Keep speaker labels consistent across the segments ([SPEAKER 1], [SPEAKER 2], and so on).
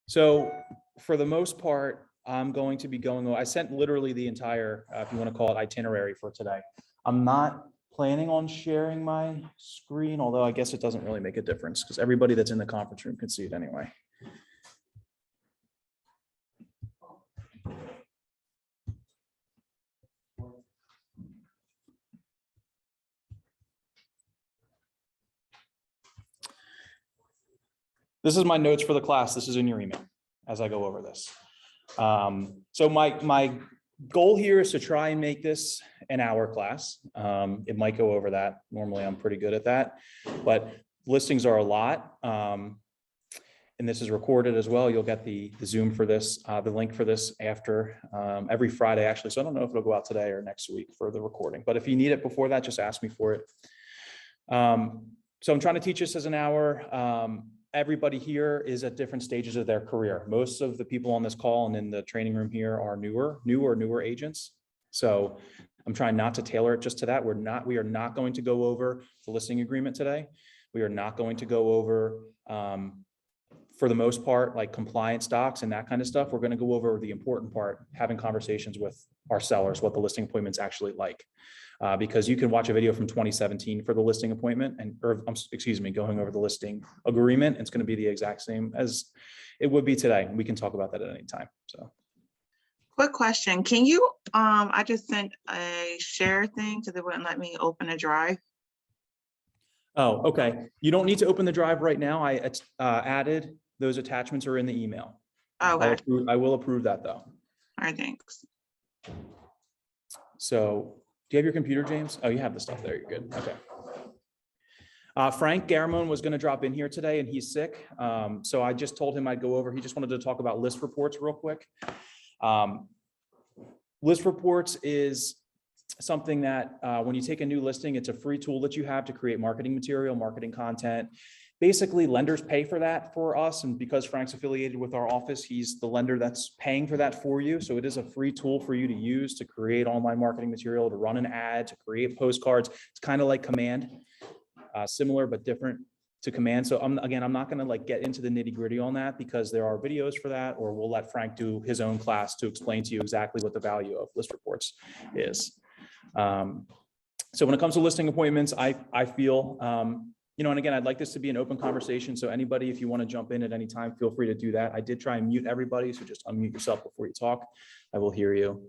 [SPEAKER 1] So for the most part, I'm going to be going, I sent literally the entire, if you want to call it, itinerary for today. I'm not planning on sharing my screen, although I guess it doesn't really make a difference because everybody that's in the conference room can see it anyway. This is my notes for the class. This is in your email as I go over this. So my goal here is to try and make this an hour class. It might go over that. Normally I'm pretty good at that, but listings are a lot. And this is recorded as well. You'll get the Zoom for this, the link for this after every Friday, actually. So I don't know if it'll go out today or next week for the recording, but if you need it before that, just ask me for it. So I'm trying to teach this as an hour. Everybody here is at different stages of their career. Most of the people on this call and in the training room here are newer agents. So I'm trying not to tailor it just to that. We are not going to go over the listing agreement today. We are not going to go over, for the most part, like compliance docs and that kind of stuff. We're going to go over the important part, having conversations with our sellers, what the listing appointment's actually like. Because you can watch a video from 2017 for the listing appointment going over the listing agreement. It's going to be the exact same as it would be today. We can talk about that at any time. So,
[SPEAKER 2] quick question. Can you, I just sent a share thing because it wouldn't let me open a drive.
[SPEAKER 1] Oh, okay. You don't need to open the drive right now. I added those attachments are in the email.
[SPEAKER 2] Okay.
[SPEAKER 1] I will approve that though.
[SPEAKER 2] All right, thanks.
[SPEAKER 1] So, do you have your computer, James? Oh, you have the stuff there. You're good. Okay. Frank Garamone was going to drop in here today and he's sick. So I just told him I'd go over. He just wanted to talk about list reports real quick. List reports is something that when you take a new listing, it's a free tool that you have to create marketing material, marketing content. Basically, lenders pay for that for us. And because Frank's affiliated with our office, he's the lender that's paying for that for you. So it is a free tool for you to use to create online marketing material, to run an ad, to create postcards. It's kind of like Command, similar but different to Command. So I'm not going to like get into the nitty gritty on that because there are videos for that, or we'll let Frank do his own class to explain to you exactly what the value of list reports is. So when it comes to listing appointments, I feel, and again, I'd like this to be an open conversation. So anybody, if you want to jump in at any time, feel free to do that. I did try and mute everybody. So just unmute yourself before you talk. I will hear you.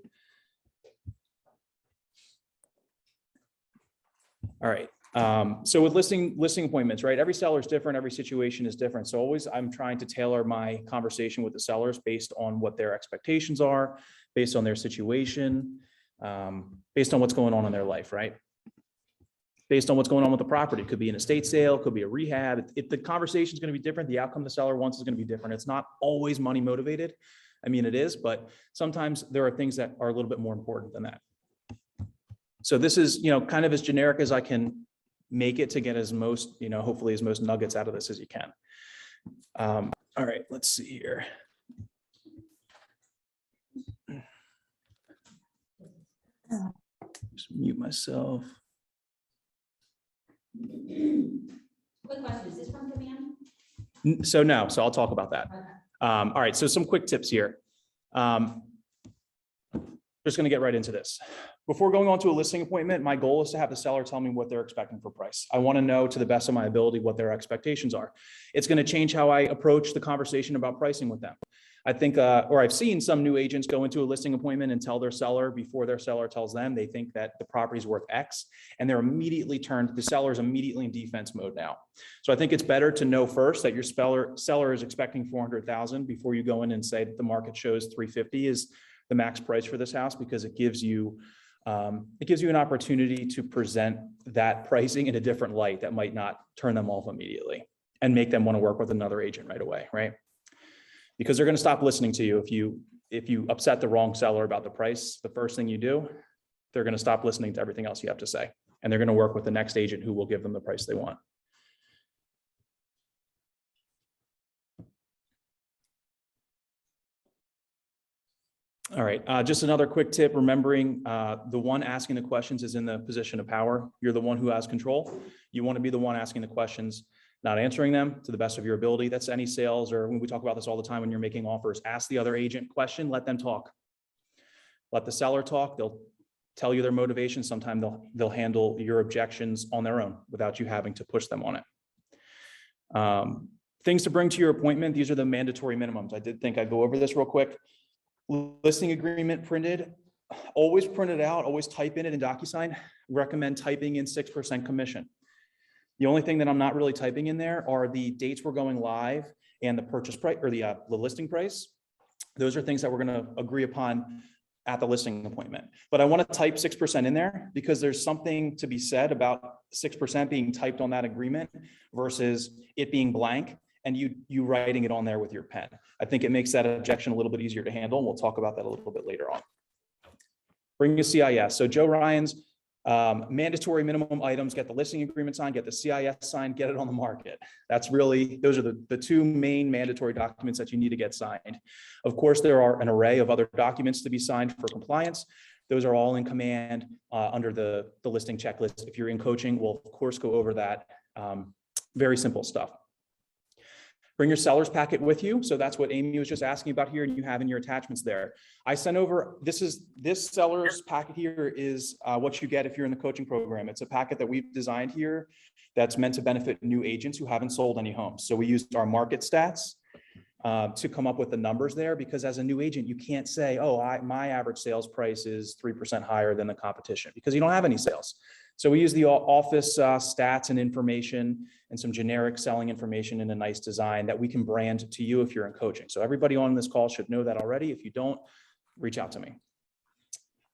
[SPEAKER 1] All right. So with listing appointments, right? Every seller is different. Every situation is different. So always I'm trying to tailor my conversation with the sellers based on what their expectations are, based on their situation, based on what's going on in their life, right? Based on what's going on with the property. It could be an estate sale, could be a rehab. If the conversation is going to be different, the outcome the seller wants is going to be different. It's not always money motivated. I mean, it is, but sometimes there are things that are a little bit more important than that. So this is, kind of as generic as I can make it to get as most, hopefully as most nuggets out of this as you can. All right, let's see here. Just mute myself.
[SPEAKER 3] Quick question, is this from Command?
[SPEAKER 1] So I'll talk about that.
[SPEAKER 3] Okay.
[SPEAKER 1] All right, so some quick tips here. Just going to get right into this. Before going on to a listing appointment, my goal is to have the seller tell me what they're expecting for price. I want to know to the best of my ability what their expectations are. It's going to change how I approach the conversation about pricing with them. I think, or I've seen some new agents go into a listing appointment and tell their seller before their seller tells them they think that the property is worth X, and the seller is immediately in defense mode now. So I think it's better to know first that your seller is expecting 400,000 before you go in and say that the market shows 350 is the max price for this house, because it gives you an opportunity to present that pricing in a different light that might not turn them off immediately and make them want to work with another agent right away, right? Because they're going to stop listening to you if you upset the wrong seller about the price. The first thing you do, they're going to stop listening to everything else you have to say, and they're going to work with the next agent who will give them the price they want. All right, just another quick tip, remembering the one asking the questions is in the position of power. You're the one who has control. You want to be the one asking the questions. not answering them to the best of your ability. That's any sales, or when we talk about this all the time when you're making offers, ask the other agent question, let them talk. Let the seller talk. They'll tell you their motivation. Sometimes they'll handle your objections on their own without you having to push them on it. Things to bring to your appointment. These are the mandatory minimums. I did think I'd go over this real quick. Listing agreement printed, always print it out, always type in it in DocuSign. Recommend typing in 6% commission. The only thing that I'm not really typing in there are the dates we're going live and the purchase price, or the listing price. Those are things that we're going to agree upon at the listing appointment. But I want to type 6% in there because there's something to be said about 6% being typed on that agreement versus it being blank and you writing it on there with your pen. I think it makes that objection a little bit easier to handle, and we'll talk about that a little bit later on. Bring a CIS. So Joe Ryan's mandatory minimum items: get the listing agreement signed, get the CIS signed, get it on the market. That's really, those are the two main mandatory documents that you need to get signed. Of course, there are an array of other documents to be signed for compliance. Those are all in command under the listing checklist. If you're in coaching, we'll of course go over that. Very simple stuff. Bring your seller's packet with you. So that's what Amy was just asking about here, and you have in your attachments there. I sent over, this seller's packet here is what you get if you're in the coaching program. It's a packet that we've designed here that's meant to benefit new agents who haven't sold any homes. So we used our market stats to come up with the numbers there, because as a new agent, you can't say, oh, my average sales price is 3% higher than the competition, because you don't have any sales. So we use the office stats and information and some generic selling information in a nice design that we can brand to you if you're in coaching. So everybody on this call should know that already. If you don't, reach out to me.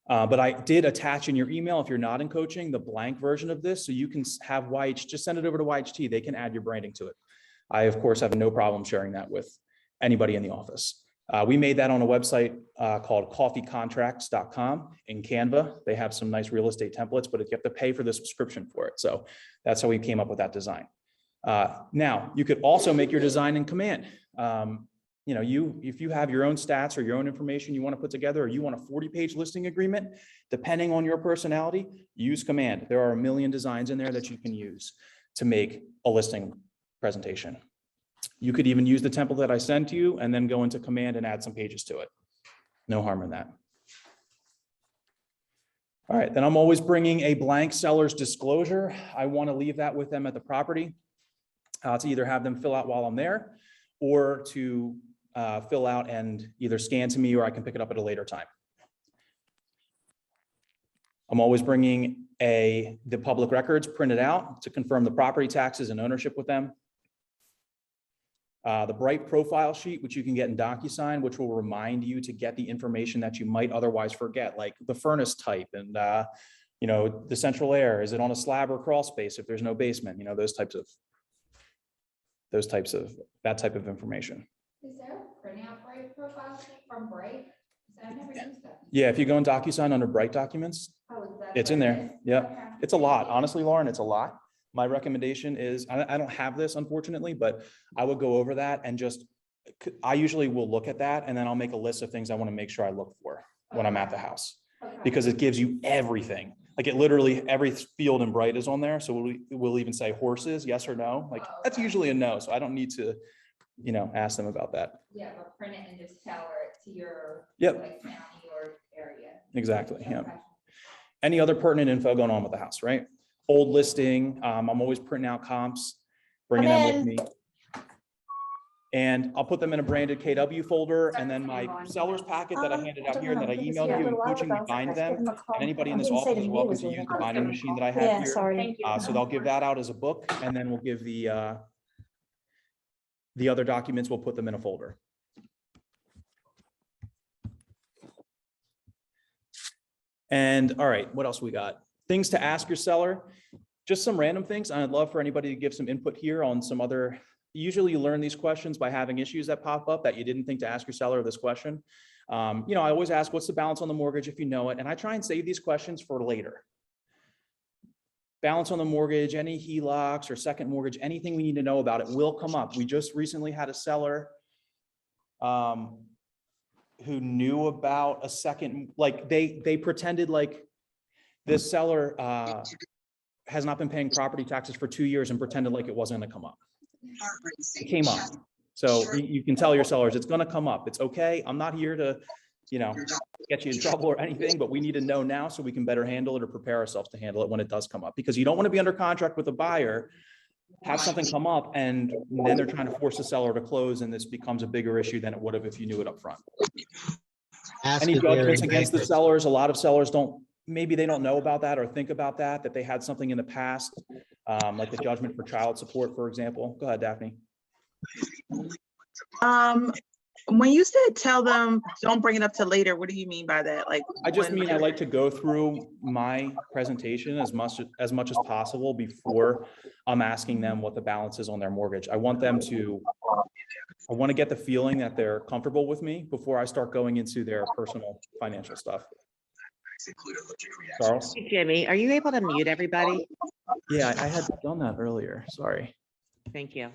[SPEAKER 1] But I did attach in your email, if you're not in coaching, the blank version of this, so you can have YH, just send it over to YHT. They can add your branding to it. I, of course, have no problem sharing that with anybody in the office. We made that on a website called coffeecontracts.com in Canva. They have some nice real estate templates, but you have to pay for the subscription for it. So that's how we came up with that design. Now, you could also make your design in command. You know, if you have your own stats or your own information you want to put together, or you want a 40-page listing agreement, depending on your personality, use command. There are a million designs in there that you can use to make a listing presentation. You could even use the template that I sent you and then go into command and add some pages to it. No harm in that. All right, then I'm always bringing a blank seller's disclosure. I want to leave that with them at the property to either have them fill out while I'm there, or to fill out and either scan to me, or I can pick it up at a later time. I'm always bringing the public records printed out to confirm the property taxes and ownership with them. The bright profile sheet, which you can get in DocuSign, which will remind you to get the information that you might otherwise forget, like the furnace type and you know, the central air. Is it on a slab or crawl space if there's no basement? You know, that type of information.
[SPEAKER 3] Is there a printout Bright profile sheet from Bright? I've never used that.
[SPEAKER 1] Yeah, if you go in DocuSign under Bright documents,
[SPEAKER 3] Oh, is that
[SPEAKER 1] it's in
[SPEAKER 3] what it
[SPEAKER 1] there.
[SPEAKER 3] is?
[SPEAKER 1] Yeah,
[SPEAKER 3] Okay.
[SPEAKER 1] it's a lot. Honestly, Lauren, it's a lot. My recommendation is, I don't have this unfortunately, but I would go over that and I usually will look at that, and then I'll make a list of things I want to make sure I look for when I'm at the house,
[SPEAKER 3] Okay.
[SPEAKER 1] because it gives you everything. Like it literally, every field in Bright is on there. So we'll even say horses, yes or no. Like that's usually a no. So I don't need to, you know, ask them about that.
[SPEAKER 3] Yeah, but print it and just tailor it to your
[SPEAKER 1] Yep.
[SPEAKER 3] like county or area.
[SPEAKER 1] Exactly. Yeah.
[SPEAKER 3] Okay.
[SPEAKER 1] Any other pertinent info going on with the house, right? Old listing. I'm always printing out comps, bringing them with me. And I'll put them in a branded KW folder, and then my seller's packet that I handed out here and that I emailed you in coaching, we bind them. And anybody in this office is welcome to use the binding machine that I have here.
[SPEAKER 4] Sorry.
[SPEAKER 1] So they'll give that out as a book, and then we'll give the other documents, we'll put them in a folder. And all right, what else we got? Things to ask your seller, just some random things. I'd love for anybody to give some input here on some other. Usually you learn these questions by having issues that pop up that you didn't think to ask your seller this question. You know, I always ask, what's the balance on the mortgage if you know it? And I try and save these questions for later. Balance on the mortgage, any HELOCs or second mortgage, anything we need to know about it will come up. We just recently had a seller who knew about a second, like they pretended like this seller has not been paying property taxes for 2 years and pretended like it wasn't going to come up. It came up. So you can tell your sellers, it's gonna come up. It's okay. I'm not here to, get you in trouble or anything, but we need to know now so we can better handle it or prepare ourselves to handle it when it does come up. Because you don't want to be under contract with a buyer, have something come up, and then they're trying to force the seller to close, and this becomes a bigger issue than it would have if you knew it up front. Any judgments against the sellers? A lot of sellers maybe they don't know about that or think about that they had something in the past, like the judgment for child support, for example. Go ahead, Daphne.
[SPEAKER 2] When you said tell them don't bring it up till later, what do you mean by that? Like,
[SPEAKER 1] I just mean I like to go through my presentation as much as possible before I'm asking them what the balance is on their mortgage. I want to get the feeling that they're comfortable with me before I start going into their personal financial stuff. Charles?
[SPEAKER 4] Hey, Jimmy, are you able to mute everybody?
[SPEAKER 1] Yeah, I had done that earlier. Sorry.
[SPEAKER 4] Thank you.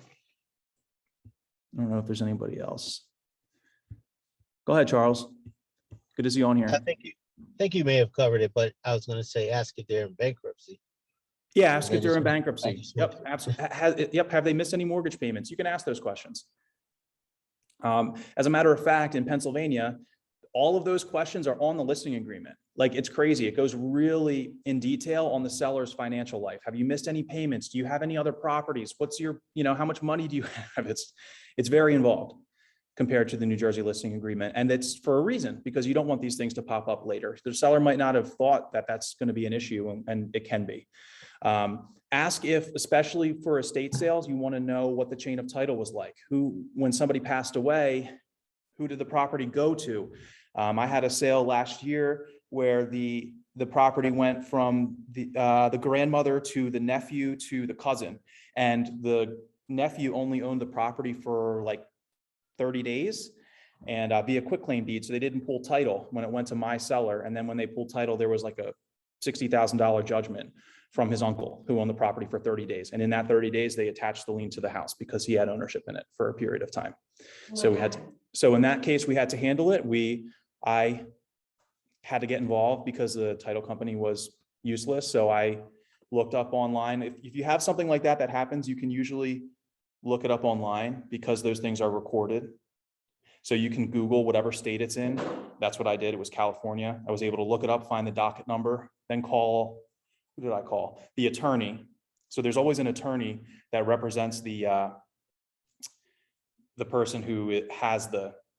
[SPEAKER 1] I don't know if there's anybody else. Go ahead, Charles. Good to see you on here.
[SPEAKER 5] I think you may have covered it, but I was going to say, ask if they're in bankruptcy.
[SPEAKER 1] Yeah, ask if they're in bankruptcy. Yep, absolutely. Have they missed any mortgage payments? You can ask those questions. As a matter of fact, in Pennsylvania, all of those questions are on the listing agreement. Like, it's crazy. It goes really in detail on the seller's financial life. Have you missed any payments? Do you have any other properties? What's your, how much money do you have? It's very involved compared to the New Jersey listing agreement. And it's for a reason, because you don't want these things to pop up later. The seller might not have thought that that's going to be an issue, and it can be. Ask if, especially for estate sales, you want to know what the chain of title was like. When somebody passed away, who did the property go to? I had a sale last year where the property went from the grandmother to the nephew to the cousin, and the nephew only owned the property for like 30 days and via quitclaim deed. So they didn't pull title when it went to my seller. And then when they pulled title, there was like a $60,000 judgment from his uncle who owned the property for 30 days. And in that 30 days, they attached the lien to the house because he had ownership in it for a period of time. So so in that case, we had to handle it. I had to get involved because the title company was useless. So I looked up online. If you have something like that happens, you can usually look it up online because those things are recorded. So you can Google whatever state it's in. That's what I did. It was California. I was able to look it up, find the docket number, then call, who did I call? The attorney. So there's always an attorney that represents the person who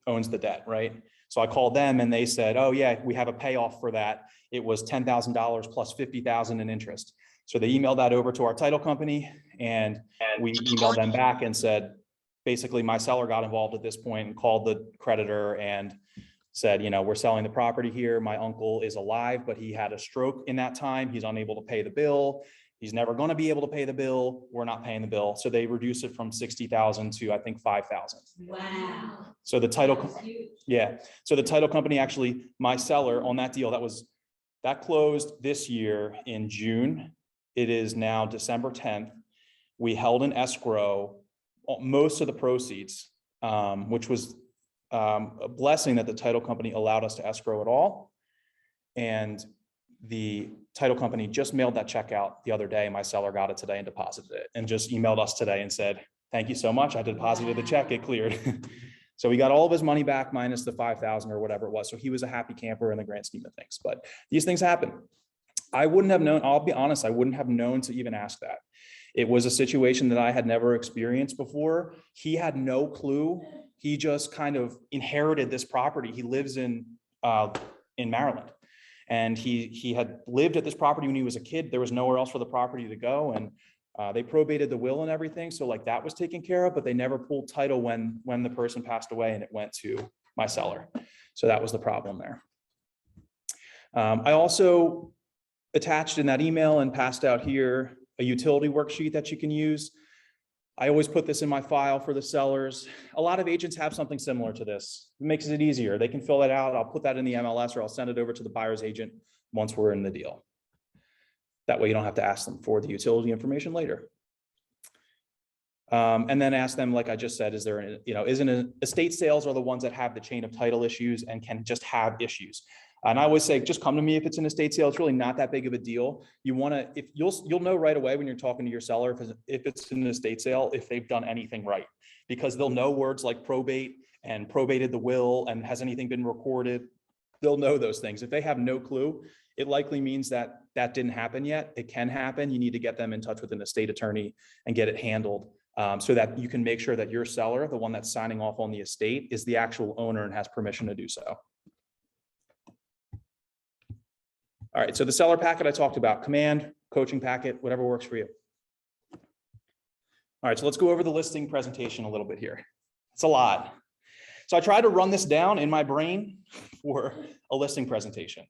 [SPEAKER 1] owns the debt, right? So I called them and they said, oh yeah, we have a payoff for that. It was $10,000 plus $50,000 in interest. So they emailed that over to our title company, and we emailed them back and said, basically my seller got involved at this point and called the creditor and said, we're selling the property here. My uncle is alive, but he had a stroke in that time. He's unable to pay the bill. He's never going to be able to pay the bill. We're not paying the bill. So they reduced it from $60,000 to I think $5,000.
[SPEAKER 3] Wow.
[SPEAKER 1] So the title, yeah. So the title company, actually, my seller on that deal, that closed this year in June. It is now December 10th. We held an escrow, most of the proceeds, which was a blessing that the title company allowed us to escrow it all. And the title company just mailed that check out the other day. My seller got it today and deposited it, and just emailed us today and said, thank you so much. I deposited the check, it cleared. So we got all of his money back minus the $5,000 or whatever it was. So he was a happy camper in the grand scheme of things, but these things happen. I wouldn't have known, I'll be honest, I wouldn't have known to even ask that. It was a situation that I had never experienced before. He had no clue. He just kind of inherited this property. He lives in Maryland, and he had lived at this property when he was a kid. There was nowhere else for the property to go, and they probated the will and everything. So like that was taken care of, but they never pulled title when the person passed away and it went to my seller. So that was the problem there. I also attached in that email and passed out here a utility worksheet that you can use. I always put this in my file for the sellers. A lot of agents have something similar to this. It makes it easier. They can fill that out. I'll put that in the MLS, or I'll send it over to the buyer's agent once we're in the deal. That way you don't have to ask them for the utility information later. And then ask them, like I just said, is there, isn't estate sales are the ones that have the chain of title issues and can just have issues. And I always say, just come to me if it's an estate sale. It's really not that big of a deal. You want to, if you'll know right away when you're talking to your seller, if it's an estate sale, if they've done anything right, because they'll know words like probate and probated the will and has anything been recorded. They'll know those things. If they have no clue, it likely means that that didn't happen yet. It can happen. You need to get them in touch with an estate attorney and get it handled so that you can make sure that your seller, the one that's signing off on the estate, is the actual owner and has permission to do so. All right, so the seller packet I talked about, command, coaching packet, whatever works for you. All right, so let's go over the listing presentation a little bit here. It's a lot. So I tried to run this down in my brain for a listing presentation.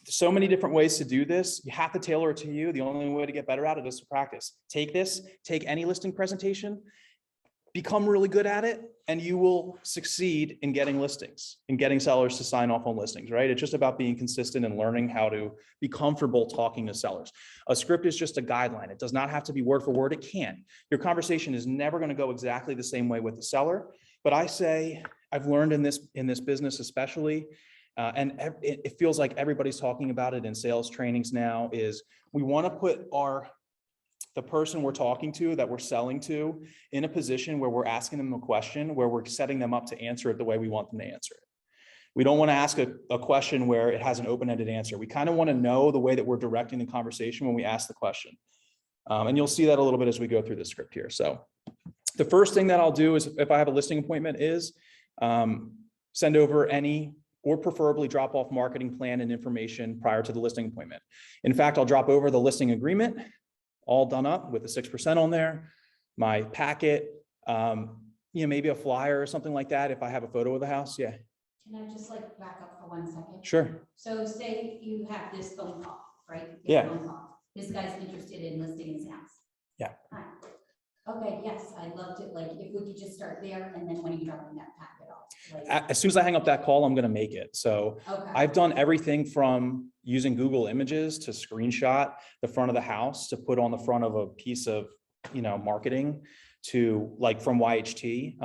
[SPEAKER 1] So many different ways to do this. You have to tailor it to you. The only way to get better at it is to practice. Take any listing presentation, become really good at it, and you will succeed in getting listings and getting sellers to sign off on listings, right? It's just about being consistent and learning how to be comfortable talking to sellers. A script is just a guideline. It does not have to be word for word. It can. Your conversation is never going to go exactly the same way with the seller. But I say, I've learned in this business especially, and it feels like everybody's talking about it in sales trainings now, is we want to put the person we're talking to, that we're selling to, in a position where we're asking them a question, where we're setting them up to answer it the way we want them to answer it. We don't want to ask a question where it has an open-ended answer. We kind of want to know the way that we're directing the conversation when we ask the question. And you'll see that a little bit as we go through the script here. So the first thing that I'll do is, if I have a listing appointment, is send over any, or preferably drop off marketing plan and information prior to the listing appointment. In fact, I'll drop over the listing agreement, all done up with the 6% on there, my packet, maybe a flyer or something like that if I have a photo of the house. Yeah.
[SPEAKER 3] Can I just back up for 1 second?
[SPEAKER 1] Sure.
[SPEAKER 3] So say you have this phone call, right? You get a
[SPEAKER 1] Yeah.
[SPEAKER 3] phone call. This guy's interested in listing his house.
[SPEAKER 1] Yeah.
[SPEAKER 3] Hi. Okay, yes, I loved it. If we could just start there, and then when you drop in that packet off.
[SPEAKER 1] As soon as I hang up that call, I'm going to make it. So
[SPEAKER 3] Okay.
[SPEAKER 1] I've done everything from using Google Images to screenshot the front of the house to put on the front of a piece of, marketing, to from YHT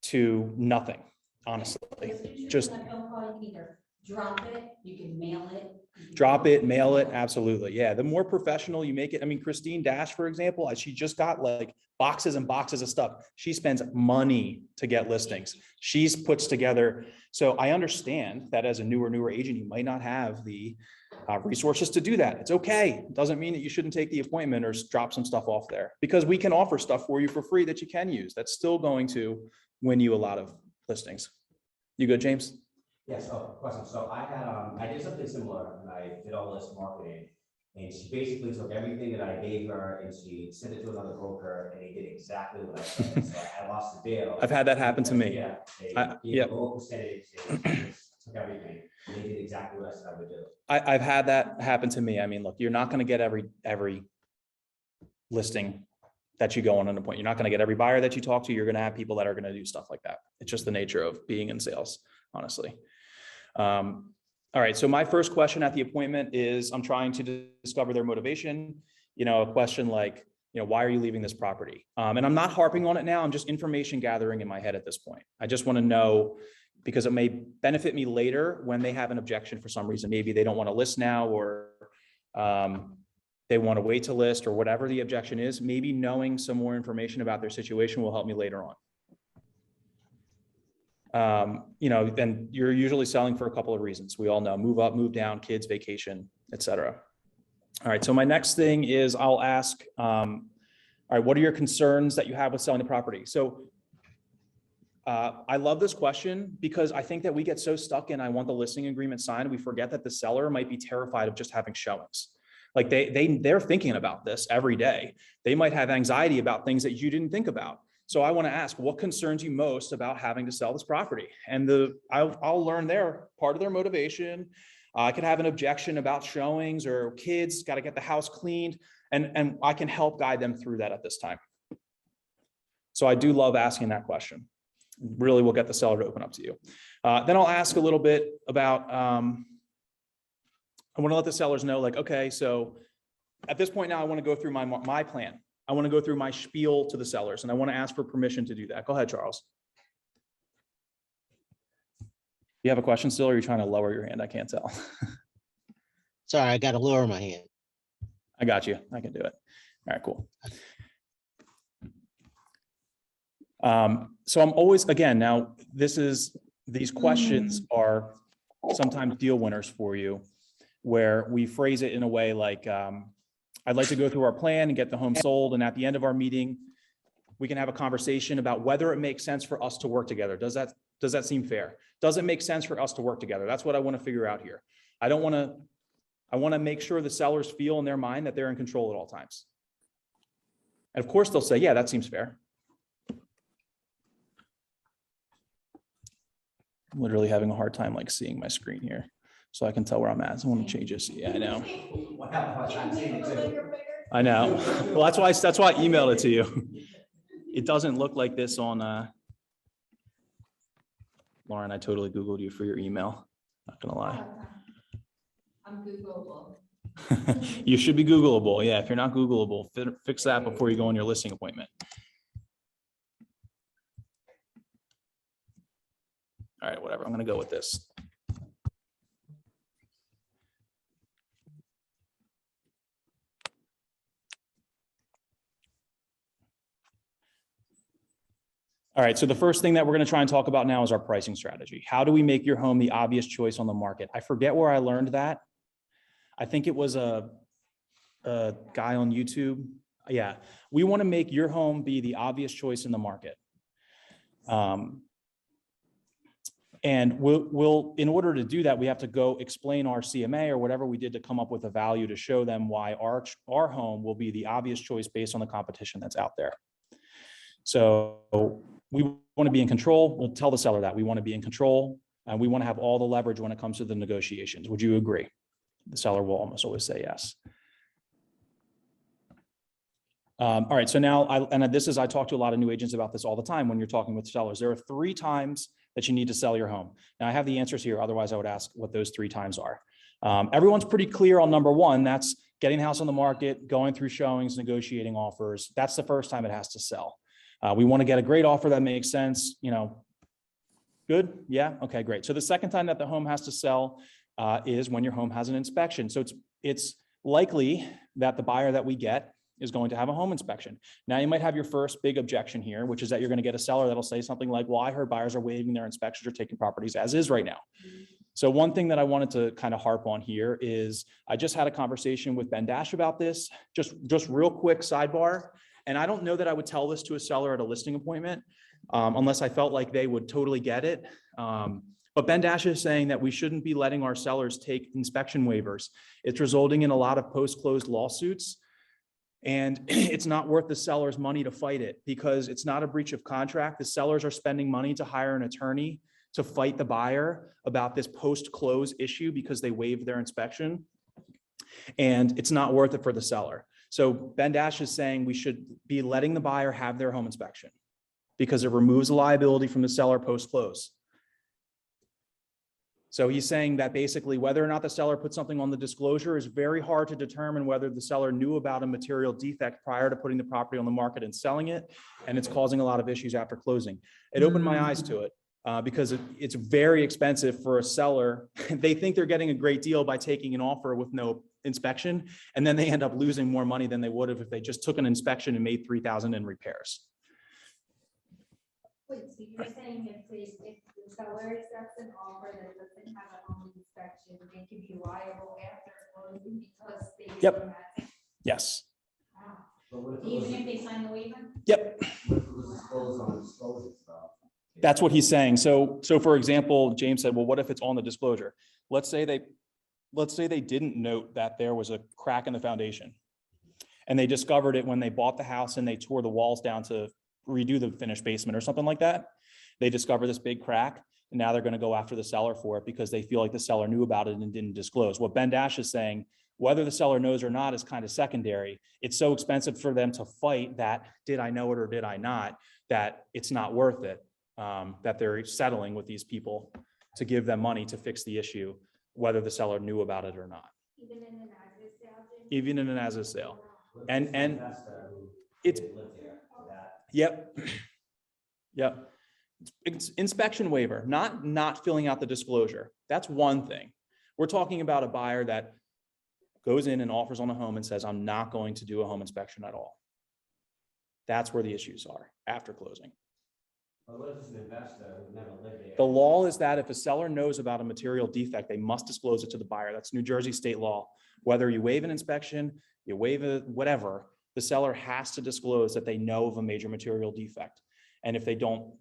[SPEAKER 1] to nothing, honestly. Just
[SPEAKER 3] that phone call, you can either drop it, you can mail it.
[SPEAKER 1] drop it, mail it. Absolutely. Yeah. The more professional you make it. I mean, Christine Dash, for example, she just got boxes and boxes of stuff. She spends money to get listings. She's puts together. So I understand that as a newer agent, you might not have the resources to do that. It's okay. It doesn't mean that you shouldn't take the appointment or drop some stuff off there, because we can offer stuff for you for free that you can use. That's still going to win you a lot of listings. You good, James?
[SPEAKER 6] Yes, question. So I did something similar, and I did all this marketing, and she basically took everything that I gave her and she sent it to another broker, and they did exactly what I said. So I lost the deal.
[SPEAKER 1] I've had that happen to me.
[SPEAKER 6] Yeah, they gave
[SPEAKER 1] Yep.
[SPEAKER 6] a low percentage, they just took everything, and they did exactly what I said I would do.
[SPEAKER 1] I've had that happen to me. I mean, look, you're not going to get every listing that you go on an appointment. You're not going to get every buyer that you talk to. You're going to have people that are going to do stuff like that. It's just the nature of being in sales, honestly. All right. So my first question at the appointment is, I'm trying to discover their motivation. A question like, why are you leaving this property? And I'm not harping on it now. I'm just information gathering in my head at this point. I just want to know, because it may benefit me later when they have an objection for some reason. Maybe they don't want to list now, or they want to wait to list, or whatever the objection is. Maybe knowing some more information about their situation will help me later on. And you're usually selling for a couple of reasons. We all know: move up, move down, kids, vacation, etc. All right. So my next thing is, I'll ask, all right, what are your concerns that you have with selling the property? So I love this question, because I think that we get so stuck in, I want the listing agreement signed, we forget that the seller might be terrified of just having showings. They're thinking about this every day. They might have anxiety about things that you didn't think about. So I want to ask, what concerns you most about having to sell this property? And I'll learn part of their motivation. I could have an objection about showings or kids, got to get the house cleaned, and I can help guide them through that at this time. So I do love asking that question. Really will get the seller to open up to you. Then I'll ask a little bit about, I want to let the sellers know, okay, so at this point now, I want to go through my plan. I want to go through my spiel to the sellers, and I want to ask for permission to do that. Go ahead, Charles. You have a question still, or are you trying to lower your hand? I can't tell.
[SPEAKER 5] Sorry, I got to lower my hand.
[SPEAKER 1] I got you. I can do it. All right, cool. So I'm always, again, now these questions are sometimes deal winners for you, where we phrase it in a way like, I'd like to go through our plan and get the home sold. And at the end of our meeting, we can have a conversation about whether it makes sense for us to work together. Does that seem fair? Does it make sense for us to work together? That's what I want to figure out here. I want to make sure the sellers feel in their mind that they're in control at all times. And of course they'll say, yeah, that seems fair. I'm literally having a hard time like seeing my screen here so I can tell where I'm at. So I want to change this. Yeah, I know.
[SPEAKER 6] What happened? I'm seeing it too.
[SPEAKER 1] I know. Well, that's why I emailed it to you. It doesn't look like this on, Lauren, I totally Googled you for your email. Not gonna lie.
[SPEAKER 3] I'm Googleable.
[SPEAKER 1] You should be Googleable. Yeah, if you're not Googleable, fix that before you go on your listing appointment. All right, whatever. I'm gonna go with this. All right, so the first thing that we're going to try and talk about now is our pricing strategy. How do we make your home the obvious choice on the market? I forget where I learned that. I think it was a guy on YouTube. Yeah, we want to make your home be the obvious choice in the market. And we'll, in order to do that, we have to go explain our CMA or whatever we did to come up with a value to show them why our home will be the obvious choice based on the competition that's out there. So we want to be in control. We'll tell the seller that we want to be in control and we want to have all the leverage when it comes to the negotiations. Would you agree? The seller will almost always say yes. All right, so now, I talk to a lot of new agents about this all the time when you're talking with sellers. There are 3 times that you need to sell your home. Now I have the answers here. Otherwise I would ask what those 3 times are. Everyone's pretty clear on number 1. That's getting the house on the market, going through showings, negotiating offers. That's the first time it has to sell. We want to get a great offer that makes sense, good. Yeah. Okay, great. So the second time that the home has to sell is when your home has an inspection. So it's likely that the buyer that we get is going to have a home inspection. Now you might have your first big objection here, which is that you're going to get a seller that'll say something like, well, I heard buyers are waiving their inspections or taking properties as is right now. So one thing that I wanted to kind of harp on here is I just had a conversation with Ben Dash about this, just real quick sidebar. And I don't know that I would tell this to a seller at a listing appointment unless I felt like they would totally get it. But Ben Dash is saying that we shouldn't be letting our sellers take inspection waivers. It's resulting in a lot of post-closed lawsuits. And it's not worth the seller's money to fight it because it's not a breach of contract. The sellers are spending money to hire an attorney to fight the buyer about this post-close issue because they waived their inspection. And it's not worth it for the seller. So Ben Dash is saying we should be letting the buyer have their home inspection because it removes the liability from the seller post-close. So he's saying that basically whether or not the seller put something on the disclosure is very hard to determine whether the seller knew about a material defect prior to putting the property on the market and selling it. And it's causing a lot of issues after closing. It opened my eyes to it because it's very expensive for a seller. They think they're getting a great deal by taking an offer with no inspection. And then they end up losing more money than they would have if they just took an inspection and made $3,000 in repairs.
[SPEAKER 3] Wait, so you're saying if the seller accepts an offer that doesn't have a home inspection, they can be liable after closing because they.
[SPEAKER 1] Yep. Yes.
[SPEAKER 3] Wow.
[SPEAKER 6] But what if it
[SPEAKER 3] Even
[SPEAKER 6] was-
[SPEAKER 3] if they sign the waiver?
[SPEAKER 1] Yep.
[SPEAKER 6] what if it was disclosed on the disclosure stuff?
[SPEAKER 1] That's what he's saying. So for example, James said, well, what if it's on the disclosure? Let's say they didn't note that there was a crack in the foundation and they discovered it when they bought the house and they tore the walls down to redo the finished basement or something like that. They discover this big crack and now they're going to go after the seller for it because they feel like the seller knew about it and didn't disclose. What Ben Dash is saying, whether the seller knows or not is kind of secondary. It's so expensive for them to fight that, did I know it or did I not, that it's not worth it, that they're settling with these people to give them money to fix the issue, whether the seller knew about it or not.
[SPEAKER 3] Even in an as-is sale?
[SPEAKER 1] Even in an as-is sale.
[SPEAKER 6] What if
[SPEAKER 1] And-
[SPEAKER 6] it's an
[SPEAKER 1] and
[SPEAKER 6] investor who
[SPEAKER 1] it's-
[SPEAKER 6] didn't live there for that?
[SPEAKER 1] Yep. Yep. Inspection waiver, not filling out the disclosure. That's one thing. We're talking about a buyer that goes in and offers on a home and says, I'm not going to do a home inspection at all. That's where the issues are after closing.
[SPEAKER 6] But what if it's an investor who's never lived there?
[SPEAKER 1] The law is that if a seller knows about a material defect, they must disclose it to the buyer. That's New Jersey state law. Whether you waive an inspection, you waive a whatever, the seller has to disclose that they know of a major material defect. And if they don't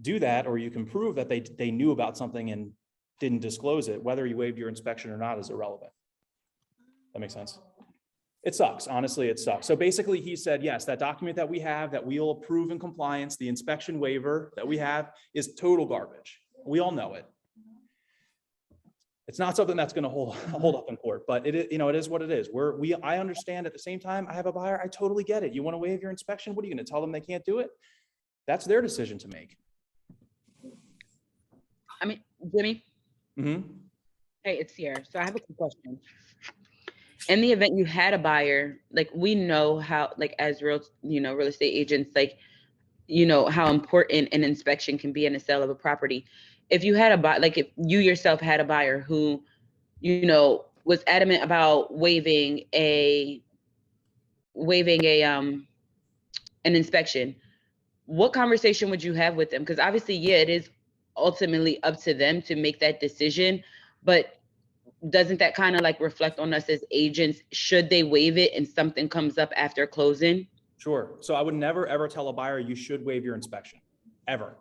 [SPEAKER 1] do that, or you can prove that they knew about something and didn't disclose it, whether you waived your inspection or not is irrelevant. That makes sense? It sucks. Honestly, it sucks. So basically he said, yes, that document that we have that we'll approve in compliance, the inspection waiver that we have is total garbage. We all know it. It's not something that's going to hold up in court, but it is what it is. I understand at the same time, I have a buyer. I totally get it. You want to waive your inspection? What are you going to tell them they can't do it? That's their decision to make.
[SPEAKER 7] I mean, Jimmy,
[SPEAKER 1] Mm-hmm.
[SPEAKER 7] hey, it's Sierra. So I have a quick question. In the event you had a buyer, like we know how, like as real estate agents, like, how important an inspection can be in the sale of a property. If you had a buyer, like if you yourself had a buyer who, was adamant about waiving an inspection, what conversation would you have with them? Because obviously, yeah, it is ultimately up to them to make that decision, but doesn't that kind of like reflect on us as agents? Should they waive it and something comes up after closing?
[SPEAKER 1] Sure. So I would never, ever tell a buyer you should waive your inspection, ever.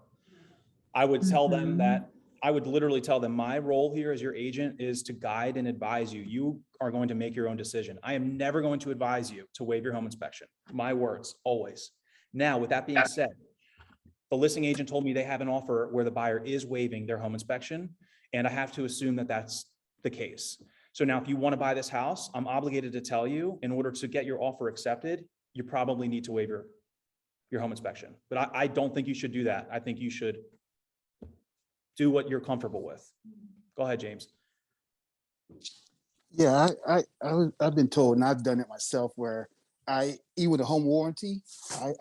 [SPEAKER 1] I would tell them that, I would literally tell them my role here as your agent is to guide and advise you. You are going to make your own decision. I am never going to advise you to waive your home inspection. My words, always. Now, with that being said, the listing agent told me they have an offer where the buyer is waiving their home inspection, and I have to assume that that's the case. So now if you want to buy this house, I'm obligated to tell you, in order to get your offer accepted, you probably need to waive your home inspection. But I don't think you should do that. I think you should do what you're comfortable with. Go ahead, James.
[SPEAKER 8] Yeah, I've been told, and I've done it myself, where even with a home warranty,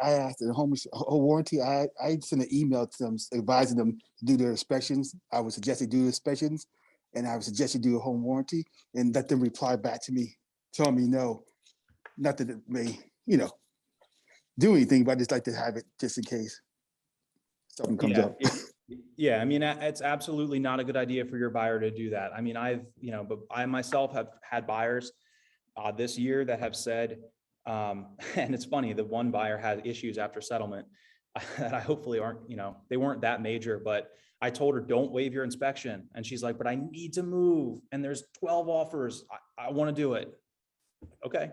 [SPEAKER 8] I asked the home warranty, I sent an email to them advising them to do their inspections. I would suggest they do inspections, and I would suggest you do a home warranty, and let them reply back to me, telling me no, not that it may, do anything, but I just like to have it just in case something comes up.
[SPEAKER 1] Yeah, I mean, it's absolutely not a good idea for your buyer to do that. I mean, but I myself have had buyers this year that have said, and it's funny, the one buyer had issues after settlement that I hopefully aren't, they weren't that major, but I told her, don't waive your inspection. And she's like, but I need to move and there's 12 offers. I want to do it. Okay.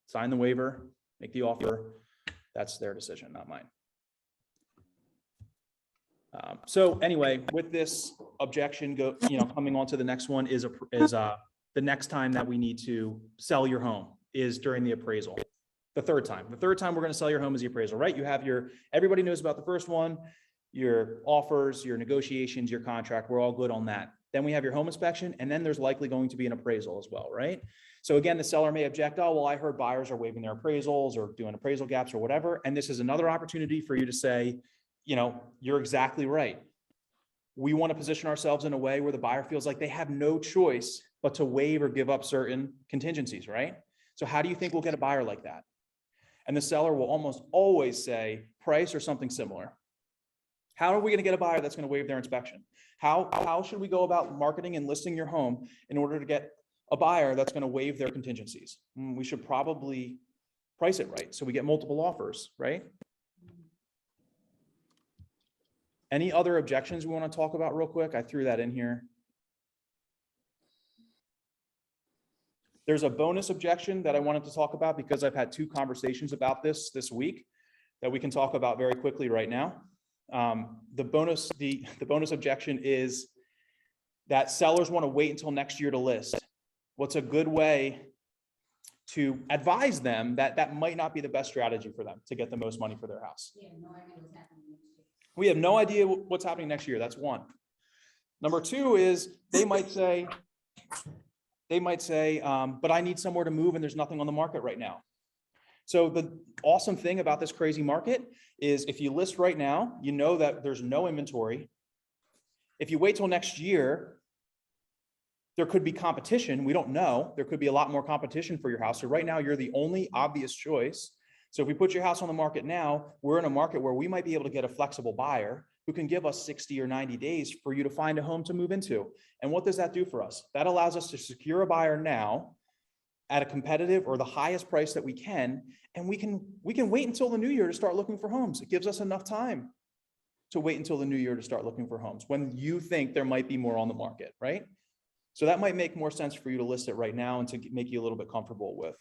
[SPEAKER 1] Sign the waiver, make the offer. That's their decision, not mine. So anyway, with this objection coming on to the next one is the next time that we need to sell your home is during the appraisal. The third time we're going to sell your home is the appraisal, right? You have everybody knows about the first one, your offers, your negotiations, your contract, we're all good on that. Then we have your home inspection, and then there's likely going to be an appraisal as well, right? So again, the seller may object, oh, well, I heard buyers are waiving their appraisals or doing appraisal gaps or whatever. And this is another opportunity for you to say, you're exactly right. We want to position ourselves in a way where the buyer feels like they have no choice but to waive or give up certain contingencies, right? So how do you think we'll get a buyer like that? And the seller will almost always say price or something similar. How are we going to get a buyer that's going to waive their inspection? How should we go about marketing and listing your home in order to get a buyer that's going to waive their contingencies? We should probably price it right so we get multiple offers, right? Any other objections we want to talk about real quick? I threw that in here. There's a bonus objection that I wanted to talk about because I've had 2 conversations about this week that we can talk about very quickly right now. The bonus objection is that sellers want to wait until next year to list. What's a good way to advise them that that might not be the best strategy for them to get the most money for their house? We have no idea what's happening next year. That's one. Number 2 is they might say, but I need somewhere to move and there's nothing on the market right now. So the awesome thing about this crazy market is if you list right now, you know that there's no inventory. If you wait till next year, there could be competition. We don't know. There could be a lot more competition for your house. So right now you're the only obvious choice. So if we put your house on the market now, we're in a market where we might be able to get a flexible buyer who can give us 60 or 90 days for you to find a home to move into. And what does that do for us? That allows us to secure a buyer now at a competitive or the highest price that we can. And we can wait until the new year to start looking for homes. It gives us enough time to wait until the new year to start looking for homes when you think there might be more on the market, right? So that might make more sense for you to list it right now and to make you a little bit comfortable with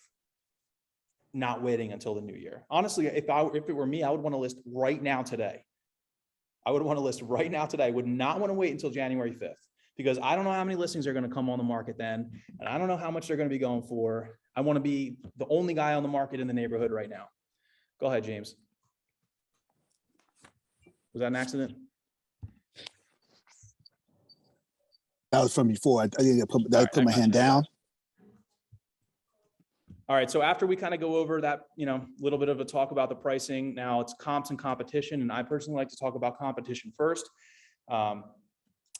[SPEAKER 1] not waiting until the new year. Honestly, if it were me, I would want to list right now today. I would want to list right now today. I would not want to wait until January 5th because I don't know how many listings are going to come on the market then. And I don't know how much they're going to be going for. I want to be the only guy on the market in the neighborhood right now. Go ahead, James. Was that an accident?
[SPEAKER 8] That was from before. I didn't put,
[SPEAKER 1] All right,
[SPEAKER 8] put
[SPEAKER 1] I
[SPEAKER 8] my
[SPEAKER 1] got
[SPEAKER 8] hand
[SPEAKER 1] you.
[SPEAKER 8] down.
[SPEAKER 1] All right, so after we kind of go over that, little bit of a talk about the pricing, now it's comps and competition, and I personally like to talk about competition first. And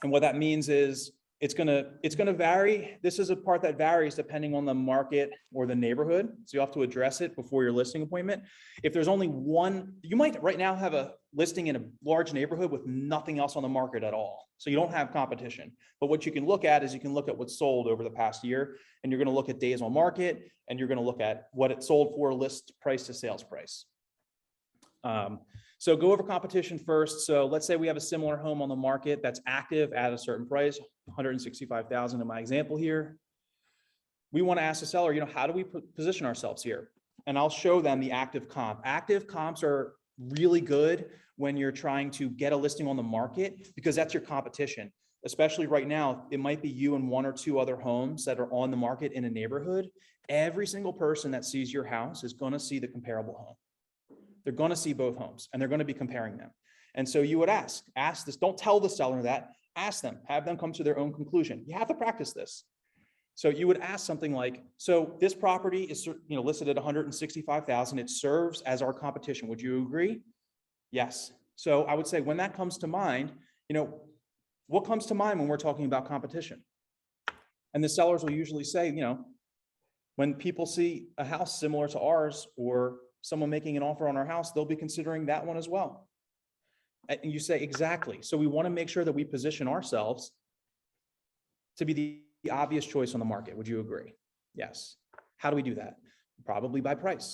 [SPEAKER 1] what that means is it's gonna vary. This is a part that varies depending on the market or the neighborhood. So you have to address it before your listing appointment. If there's only one, you might right now have a listing in a large neighborhood with nothing else on the market at all. So you don't have competition. But what you can look at is you can look at what's sold over the past year, and you're going to look at days on market, and you're going to look at what it sold for, list price to sales price. So go over competition first. So let's say we have a similar home on the market that's active at a certain price, 165,000 in my example here. We want to ask the seller, how do we position ourselves here? And I'll show them the active comp. Active comps are really good when you're trying to get a listing on the market because that's your competition. Especially right now, it might be you and one or two other homes that are on the market in a neighborhood. Every single person that sees your house is going to see the comparable home. They're going to see both homes and they're going to be comparing them. And so you would ask this, don't tell the seller that, ask them, have them come to their own conclusion. You have to practice this. So you would ask something like, so this property is listed at 165,000. It serves as our competition. Would you agree? Yes. So I would say when that comes to mind, what comes to mind when we're talking about competition? And the sellers will usually say, when people see a house similar to ours or someone making an offer on our house, they'll be considering that one as well. And you say, exactly. So we want to make sure that we position ourselves to be the obvious choice on the market. Would you agree? Yes. How do we do that? Probably by price.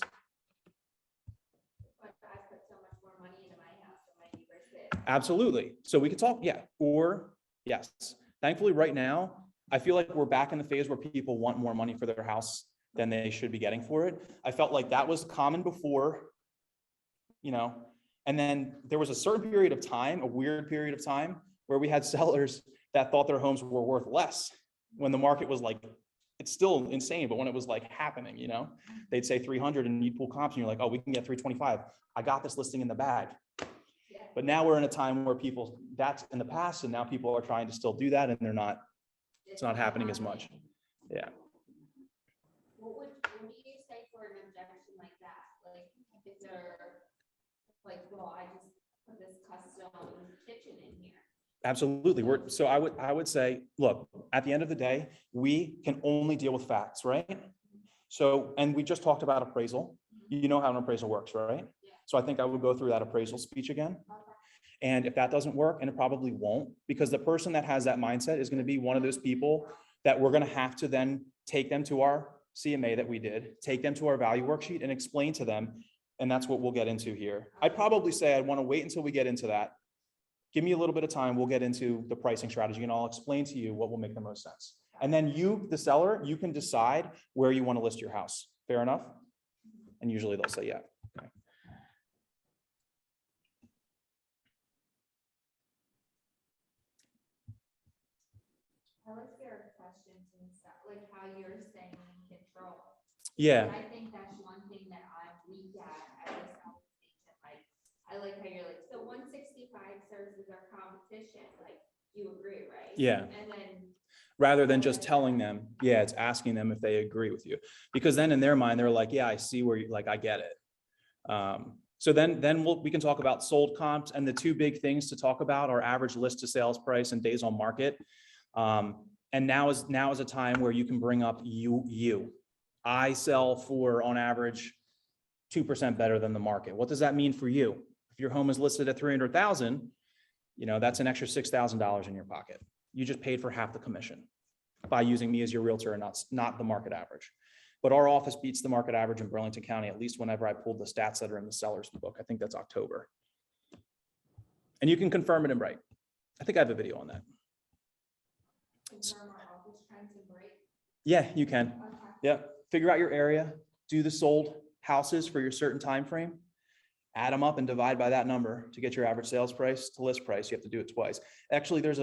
[SPEAKER 3] But I put so much more money into my house than my neighbors did.
[SPEAKER 1] Absolutely. So we could talk, yeah, or yes. Thankfully, right now, I feel like we're back in the phase where people want more money for their house than they should be getting for it. I felt like that was common before, and then there was a certain period of time, a weird period of time, where we had sellers that thought their homes were worth less when the market was like, it's still insane, but when it was like happening, they'd say 300 and you'd pull comps and you're like, oh, we can get 325. I got this listing in the bag. But now we're in a time where that's in the past, and now people are trying to still do that, and it's not happening as much. Yeah.
[SPEAKER 3] What do you say for an objection like that? Like, if they're like, well, I just put this custom kitchen in here.
[SPEAKER 1] Absolutely. So I would say, look, at the end of the day, we can only deal with facts, right? So, and we just talked about appraisal. You know how an appraisal works, right?
[SPEAKER 3] Yeah.
[SPEAKER 1] So I think I would go through that appraisal speech again. And if that doesn't work, and it probably won't, because the person that has that mindset is going to be one of those people that we're going to have to then take them to our CMA that we did, take them to our value worksheet and explain to them. And that's what we'll get into here. I'd probably say I'd want to wait until we get into that. Give me a little bit of time. We'll get into the pricing strategy and I'll explain to you what will make the most sense. And then you, the seller, you can decide where you want to list your house. Fair enough? And usually they'll say, yeah. Okay.
[SPEAKER 3] I like your questions and stuff, like how you're staying in control.
[SPEAKER 1] Yeah.
[SPEAKER 3] I think that's one thing that I'm weak at this conversation. Like, I like how you're like, so 165 serves as our competition. Like, you agree, right?
[SPEAKER 1] Yeah.
[SPEAKER 3] And then
[SPEAKER 1] rather than just telling them, yeah, it's asking them if they agree with you. Because then in their mind, they're like, yeah, I see where you, like, I get it. So then we can talk about sold comps, and the two big things to talk about are average list to sales price and days on market. And now is a time where you can bring up you. I sell for on average 2% better than the market. What does that mean for you? If your home is listed at 300,000, that's an extra $6,000 in your pocket. You just paid for half the commission by using me as your realtor and not the market average. But our office beats the market average in Burlington County, at least whenever I pulled the stats that are in the seller's book. I think that's October. And you can confirm it and write. I think I have a video on that.
[SPEAKER 3] Confirm our office trends and break.
[SPEAKER 1] Yeah, you can.
[SPEAKER 3] Okay.
[SPEAKER 1] Yeah, figure out your area, do the sold houses for your certain time frame, add them up and divide by that number to get your average sales price to list price. You have to do it twice. Actually, there's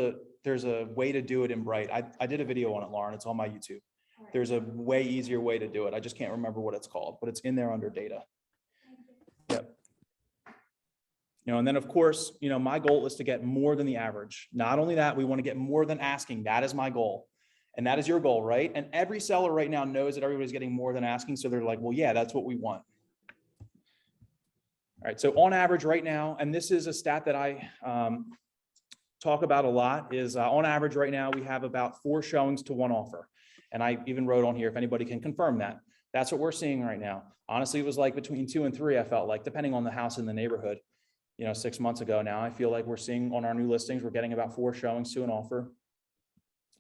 [SPEAKER 1] a way to do it in Bright. I did a video on it, Lauren. It's on my YouTube.
[SPEAKER 3] All right.
[SPEAKER 1] There's a way easier way to do it. I just can't remember what it's called, but it's in there under data. Yep. And then of course, my goal is to get more than the average. Not only that, we want to get more than asking. That is my goal. And that is your goal, right? And every seller right now knows that everybody's getting more than asking. So they're like, well, yeah, that's what we want. All right, so on average right now, and this is a stat that I talk about a lot, is on average right now, we have about 4 showings to 1 offer. And I even wrote on here, if anybody can confirm that. That's what we're seeing right now. Honestly, it was like between 2 and 3, I felt like, depending on the house in the neighborhood, 6 months ago now. I feel like we're seeing on our new listings, we're getting about 4 showings to an offer.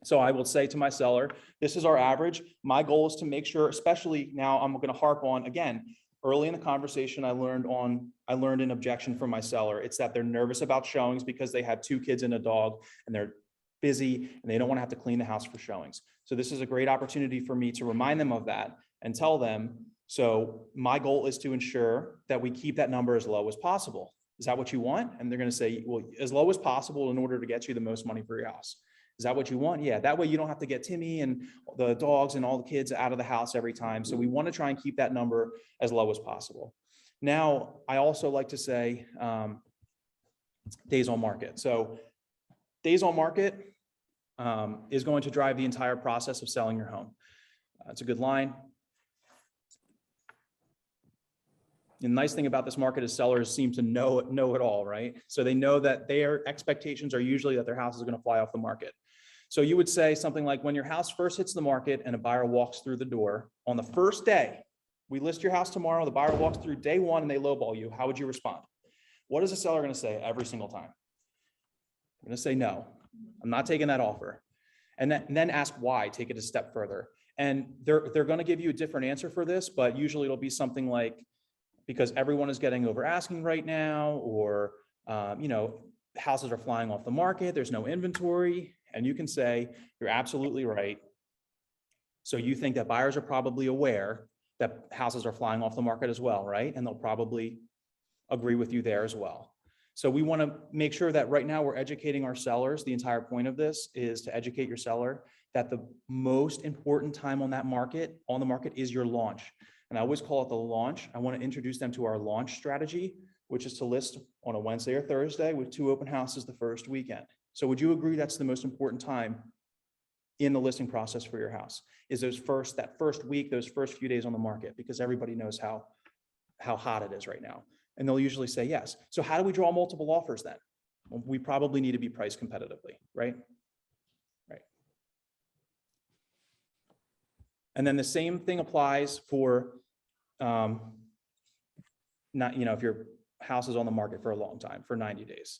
[SPEAKER 1] So I will say to my seller, this is our average. My goal is to make sure, especially now, I'm going to harp on, again, early in the conversation, I learned an objection from my seller. It's that they're nervous about showings because they have 2 kids and a dog and they're busy and they don't want to have to clean the house for showings. So this is a great opportunity for me to remind them of that and tell them, so my goal is to ensure that we keep that number as low as possible. Is that what you want? And they're going to say, well, as low as possible in order to get you the most money for your house. Is that what you want? Yeah, that way you don't have to get Timmy and the dogs and all the kids out of the house every time. So we want to try and keep that number as low as possible. Now, I also like to say days on market. So days on market is going to drive the entire process of selling your home. It's a good line. The nice thing about this market is sellers seem to know it all, right? So they know that their expectations are usually that their house is going to fly off the market. So you would say something like, when your house first hits the market and a buyer walks through the door on the first day, we list your house tomorrow, the buyer walks through day 1 and they lowball you, how would you respond? What is the seller going to say every single time? I'm going to say, no, I'm not taking that offer. And then ask why, take it a step further. And they're going to give you a different answer for this, but usually it'll be something like, because everyone is getting over asking right now, or, houses are flying off the market, there's no inventory. And you can say, you're absolutely right. So you think that buyers are probably aware that houses are flying off the market as well, right? And they'll probably agree with you there as well. So we want to make sure that right now we're educating our sellers. The entire point of this is to educate your seller that the most important time on the market is your launch. And I always call it the launch. I want to introduce them to our launch strategy, which is to list on a Wednesday or Thursday with 2 open houses the first weekend. So would you agree that's the most important time in the listing process for your house? Is that first week, those first few days on the market, because everybody knows how hot it is right now. And they'll usually say yes. So how do we draw multiple offers then? Well, we probably need to be priced competitively, right? Right. And then the same thing applies for if your house is on the market for a long time, for 90 days.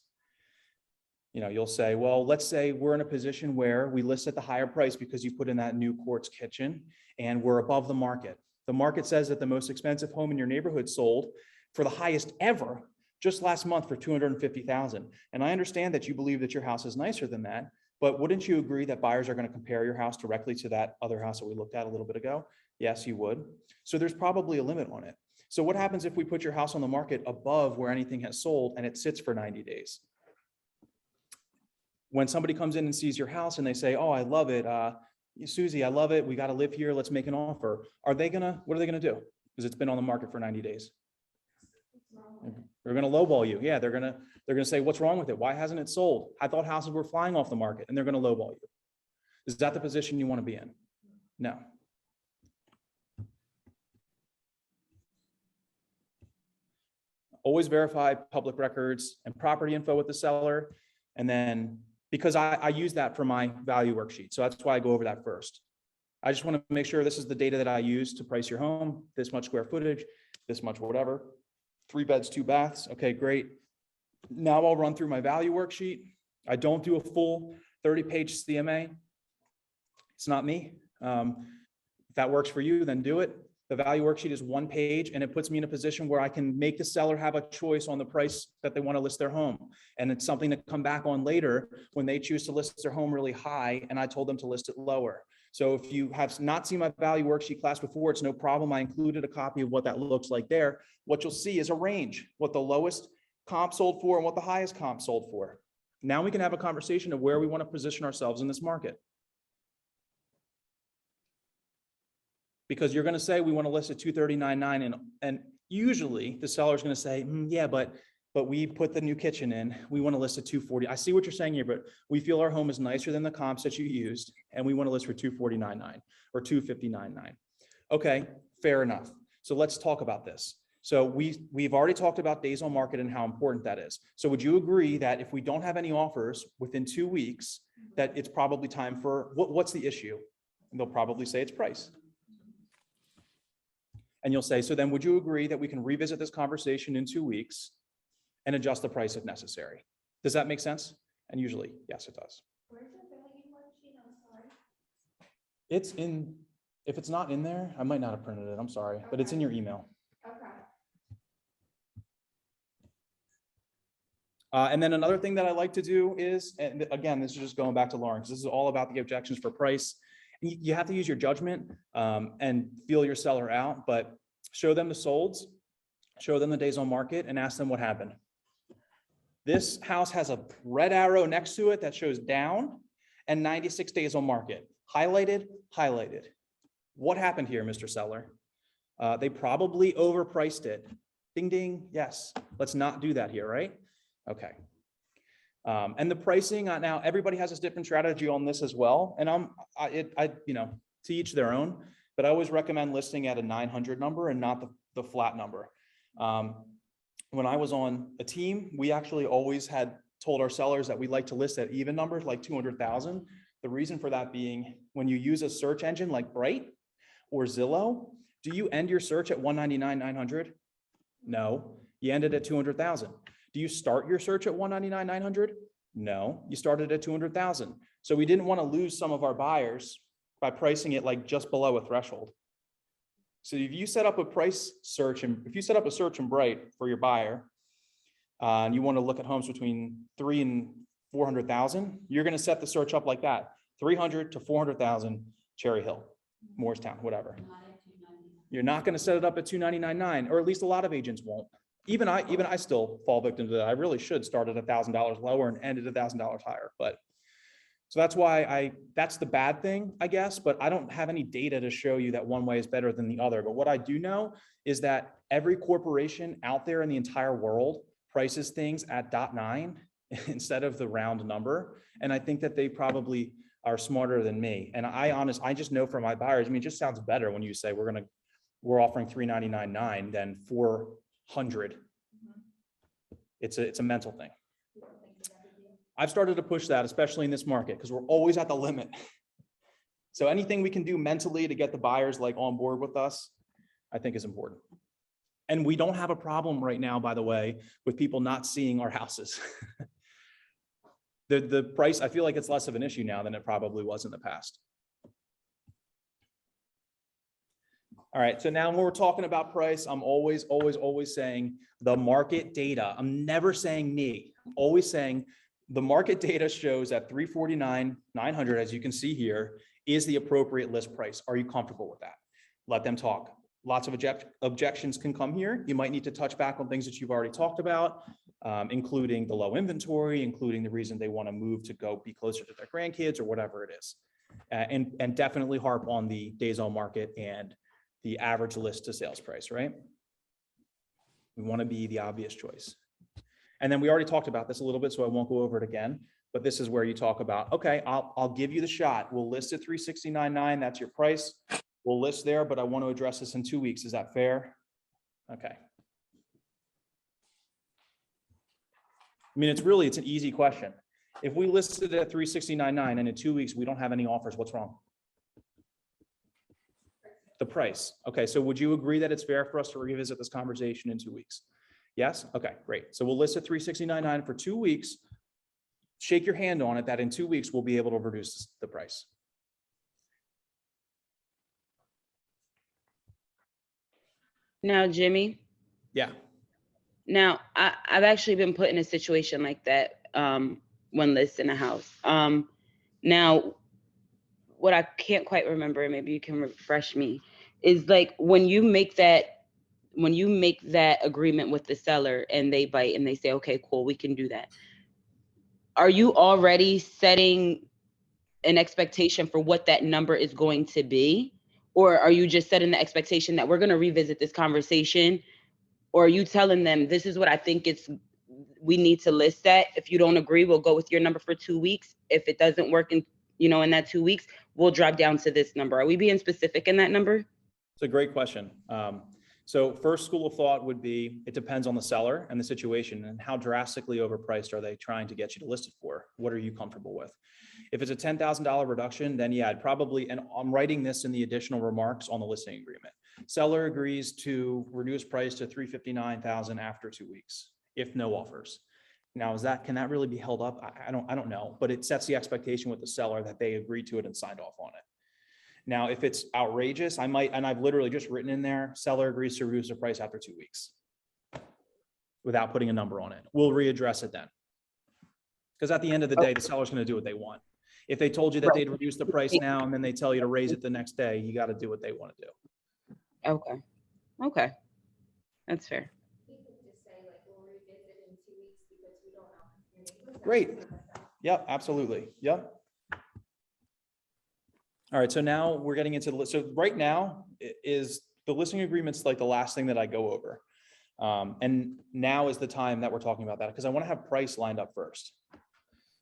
[SPEAKER 1] You'll say, well, let's say we're in a position where we list at the higher price because you put in that new quartz kitchen and we're above the market. The market says that the most expensive home in your neighborhood sold for the highest ever just last month for $250,000. And I understand that you believe that your house is nicer than that, but wouldn't you agree that buyers are going to compare your house directly to that other house that we looked at a little bit ago? Yes, you would. So there's probably a limit on it. So what happens if we put your house on the market above where anything has sold and it sits for 90 days? When somebody comes in and sees your house and they say, oh, I love it. Susie, I love it. We got to live here. Let's make an offer. What are they going to do? Because it's been on the market for 90 days. They're going to lowball you. Yeah, they're going to say, what's wrong with it? Why hasn't it sold? I thought houses were flying off the market, and they're going to lowball you. Is that the position you want to be in? No. Always verify public records and property info with the seller. And then, because I use that for my value worksheet. So that's why I go over that first. I just want to make sure this is the data that I use to price your home, this much square footage, this much whatever, 3 beds, 2 baths. Okay, great. Now I'll run through my value worksheet. I don't do a full 30-page CMA. It's not me. If that works for you, then do it. The value worksheet is 1 page, and it puts me in a position where I can make the seller have a choice on the price that they want to list their home. And it's something to come back on later when they choose to list their home really high, and I told them to list it lower. So if you have not seen my value worksheet class before, it's no problem. I included a copy of what that looks like there. What you'll see is a range, what the lowest comp sold for and what the highest comp sold for. Now we can have a conversation of where we want to position ourselves in this market. Because you're going to say we want to list at 239.9, and usually the seller is going to say, yeah, but we put the new kitchen in. We want to list at 240. I see what you're saying here, but we feel our home is nicer than the comps that you used, and we want to list for 249.9 or 259.9. Okay, fair enough. So let's talk about this. So we've already talked about days on market and how important that is. So would you agree that if we don't have any offers within 2 weeks, that it's probably time for what's the issue? And they'll probably say it's price. And you'll say, so then would you agree that we can revisit this conversation in 2 weeks and adjust the price if necessary? Does that make sense? And usually, yes, it does.
[SPEAKER 3] Where's your value worksheet? I'm sorry.
[SPEAKER 1] It's in, if it's not in there, I might not have printed it, I'm sorry, but it's in your email.
[SPEAKER 3] Okay.
[SPEAKER 1] And then another thing that I like to do is, and again, this is just going back to Lauren, because this is all about the objections for price. You have to use your judgment and feel your seller out, but show them the solds, show them the days on market, and ask them what happened. This house has a red arrow next to it that shows down and 96 days on market. Highlighted, highlighted. What happened here, Mr. Seller? They probably overpriced it. Ding, ding, yes. Let's not do that here, right? Okay. And the pricing, now everybody has a different strategy on this as well. And you know, to each their own, but I always recommend listing at a 900 number and not the flat number. When I was on a team, we actually always had told our sellers that we like to list at even numbers like 200,000. The reason for that being when you use a search engine like Bright or Zillow, do you end your search at 199,900? No, you ended at 200,000. Do you start your search at 199,900? No, you started at 200,000. So we didn't want to lose some of our buyers by pricing it like just below a threshold. So if you set up a price search, and if you set up a search in Bright for your buyer, and you want to look at homes between 300,000 and 400,000, you're going to set the search up like that: 300 to 400,000, Cherry Hill, Morristown, whatever. You're not going to set it up at 299.9, or at least a lot of agents won't. Even I still fall victim to that. I really should start at $1,000 lower and end at $1,000 higher. But so that's why that's the bad thing, I guess. But I don't have any data to show you that one way is better than the other. But what I do know is that every corporation out there in the entire world prices things at 0.9 instead of the round number. And I think that they probably are smarter than me. And I just know from my buyers, I mean, it just sounds better when you say we're offering 399.9 than 400. It's a mental thing. I've started to push that, especially in this market, because we're always at the limit. So anything we can do mentally to get the buyers like on board with us, I think is important. And we don't have a problem right now, by the way, with people not seeing our houses. The price, I feel like it's less of an issue now than it probably was in the past. All right, so now when we're talking about price, I'm always saying the market data. I'm never saying me. I'm always saying the market data shows that 349,900, as you can see here, is the appropriate list price. Are you comfortable with that? Let them talk. Lots of objections can come here. You might need to touch back on things that you've already talked about, including the low inventory, including the reason they want to move to go be closer to their grandkids or whatever it is. And definitely harp on the days on market and the average list to sales price, right? We want to be the obvious choice. And then we already talked about this a little bit, so I won't go over it again. But this is where you talk about, okay, I'll give you the shot. We'll list at 369.9. That's your price. We'll list there, but I want to address this in 2 weeks. Is that fair? Okay. I mean, it's an easy question. If we listed at 369.9 and in 2 weeks, we don't have any offers, what's wrong? The price. Okay, so would you agree that it's fair for us to revisit this conversation in 2 weeks? Yes? Okay, great. So we'll list at 369.9 for 2 weeks. Shake your hand on it that in 2 weeks, we'll be able to reduce the price.
[SPEAKER 7] Now, Jimmy,
[SPEAKER 1] Yeah.
[SPEAKER 7] now I've actually been put in a situation like that when listing a house. Now, what I can't quite remember, and maybe you can refresh me, is like when you make that agreement with the seller and they bite and they say, okay, cool, we can do that. Are you already setting an expectation for what that number is going to be? Or are you just setting the expectation that we're going to revisit this conversation? Or are you telling them, this is what I think we need to list at. If you don't agree, we'll go with your number for 2 weeks. If it doesn't work in that 2 weeks, we'll drop down to this number. Are we being specific in that number?
[SPEAKER 1] It's a great question. So first school of thought would be, it depends on the seller and the situation and how drastically overpriced are they trying to get you to list it for? What are you comfortable with? If it's a $10,000 reduction, then yeah, I'd probably, and I'm writing this in the additional remarks on the listing agreement. Seller agrees to reduce price to $359,000 after 2 weeks, if no offers. Now, can that really be held up? I don't know, but it sets the expectation with the seller that they agreed to it and signed off on it. Now, if it's outrageous, and I've literally just written in there, seller agrees to reduce the price after 2 weeks without putting a number on it. We'll readdress it then. Because at the end of the day, the seller's going to do what they want. If they told you that they'd reduce the price now and then they tell you to raise it the next day, you got to do what they want to do.
[SPEAKER 7] Okay. That's fair.
[SPEAKER 3] You could just say like, we'll revisit in 2 weeks because we don't know your neighbors.
[SPEAKER 1] Great. Yep, absolutely. Yep. All right, so now we're getting into the list. So right now is the listing agreement's like the last thing that I go over. And now is the time that we're talking about that because I want to have price lined up first.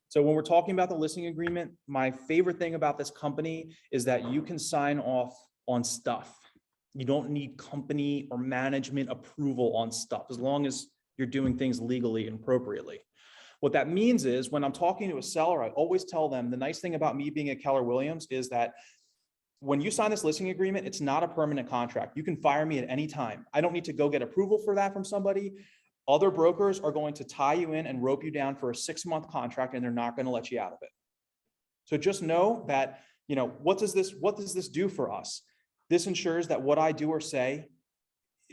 [SPEAKER 1] So when we're talking about the listing agreement, my favorite thing about this company is that you can sign off on stuff. You don't need company or management approval on stuff as long as you're doing things legally and appropriately. What that means is when I'm talking to a seller, I always tell them the nice thing about me being at Keller Williams is that when you sign this listing agreement, it's not a permanent contract. You can fire me at any time. I don't need to go get approval for that from somebody. Other brokers are going to tie you in and rope you down for a 6-month contract and they're not going to let you out of it. So just know that, what does this do for us? This ensures that what I do or say,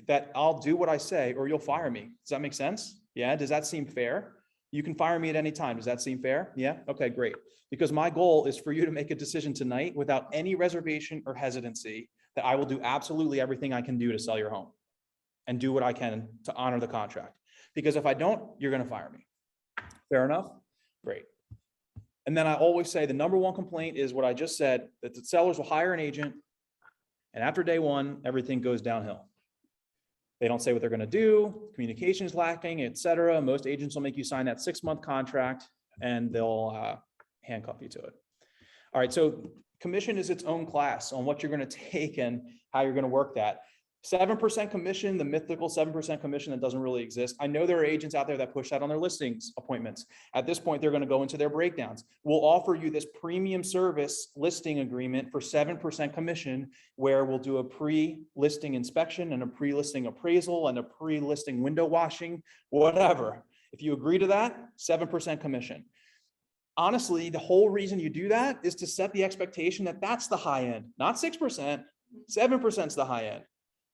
[SPEAKER 1] that I'll do what I say or you'll fire me. Does that make sense? Yeah. Does that seem fair? You can fire me at any time. Does that seem fair? Yeah. Okay, great. Because my goal is for you to make a decision tonight without any reservation or hesitancy that I will do absolutely everything I can do to sell your home and do what I can to honor the contract. Because if I don't, you're going to fire me. Fair enough? Great. And then I always say the number one complaint is what I just said, that the sellers will hire an agent and after day one, everything goes downhill. They don't say what they're going to do, communication is lacking, et cetera. Most agents will make you sign that 6-month contract and they'll handcuff you to it. All right, so commission is its own class on what you're going to take and how you're going to work that. 7% commission, the mythical 7% commission that doesn't really exist. I know there are agents out there that push that on their listings appointments. At this point, they're going to go into their breakdowns. We'll offer you this premium service listing agreement for 7% commission, where we'll do a pre-listing inspection and a pre-listing appraisal and a pre-listing window washing, whatever. If you agree to that, 7% commission. Honestly, the whole reason you do that is to set the expectation that that's the high end, not 6%, 7% is the high end.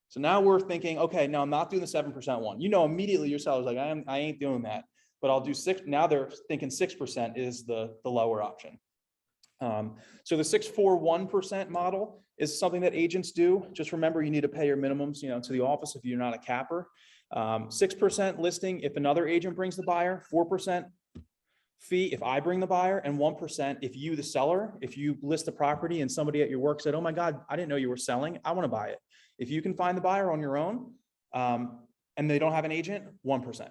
[SPEAKER 1] So now we're thinking, okay, no, I'm not doing the 7% one. Immediately your seller's like, I ain't doing that, but I'll do 6. Now they're thinking 6% is the lower option. So the 641% model is something that agents do. Just remember, you need to pay your minimums, to the office if you're not a capper. 6% listing if another agent brings the buyer, 4% fee if I bring the buyer, and 1% if you, the seller, if you list the property and somebody at your work said, oh my God, I didn't know you were selling, I want to buy it. If you can find the buyer on your own and they don't have an agent, 1%,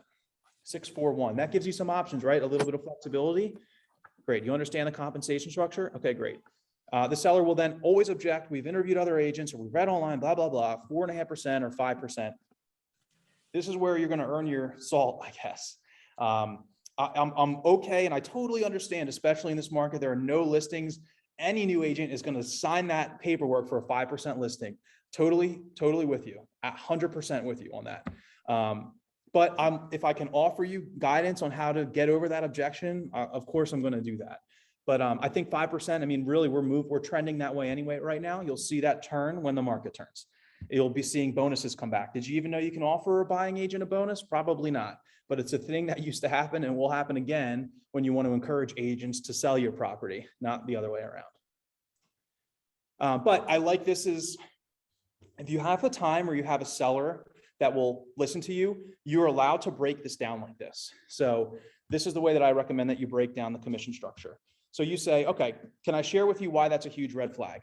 [SPEAKER 1] 641. That gives you some options, right? A little bit of flexibility. Great. You understand the compensation structure? Okay, great. The seller will then always object. We've interviewed other agents, or we've read online, blah, blah, blah, 4.5% or 5%. This is where you're going to earn your salt, I guess. I'm okay, and I totally understand, especially in this market, there are no listings. Any new agent is going to sign that paperwork for a 5% listing. Totally with you, 100% with you on that. But if I can offer you guidance on how to get over that objection, of course I'm going to do that. But I think 5%, I mean, really we're trending that way anyway right now. You'll see that turn when the market turns. You'll be seeing bonuses come back. Did you even know you can offer a buying agent a bonus? Probably not, but it's a thing that used to happen and will happen again when you want to encourage agents to sell your property, not the other way around. But I like this is, if you have the time or you have a seller that will listen to you, you're allowed to break this down like this. So this is the way that I recommend that you break down the commission structure. So you say, okay, can I share with you why that's a huge red flag?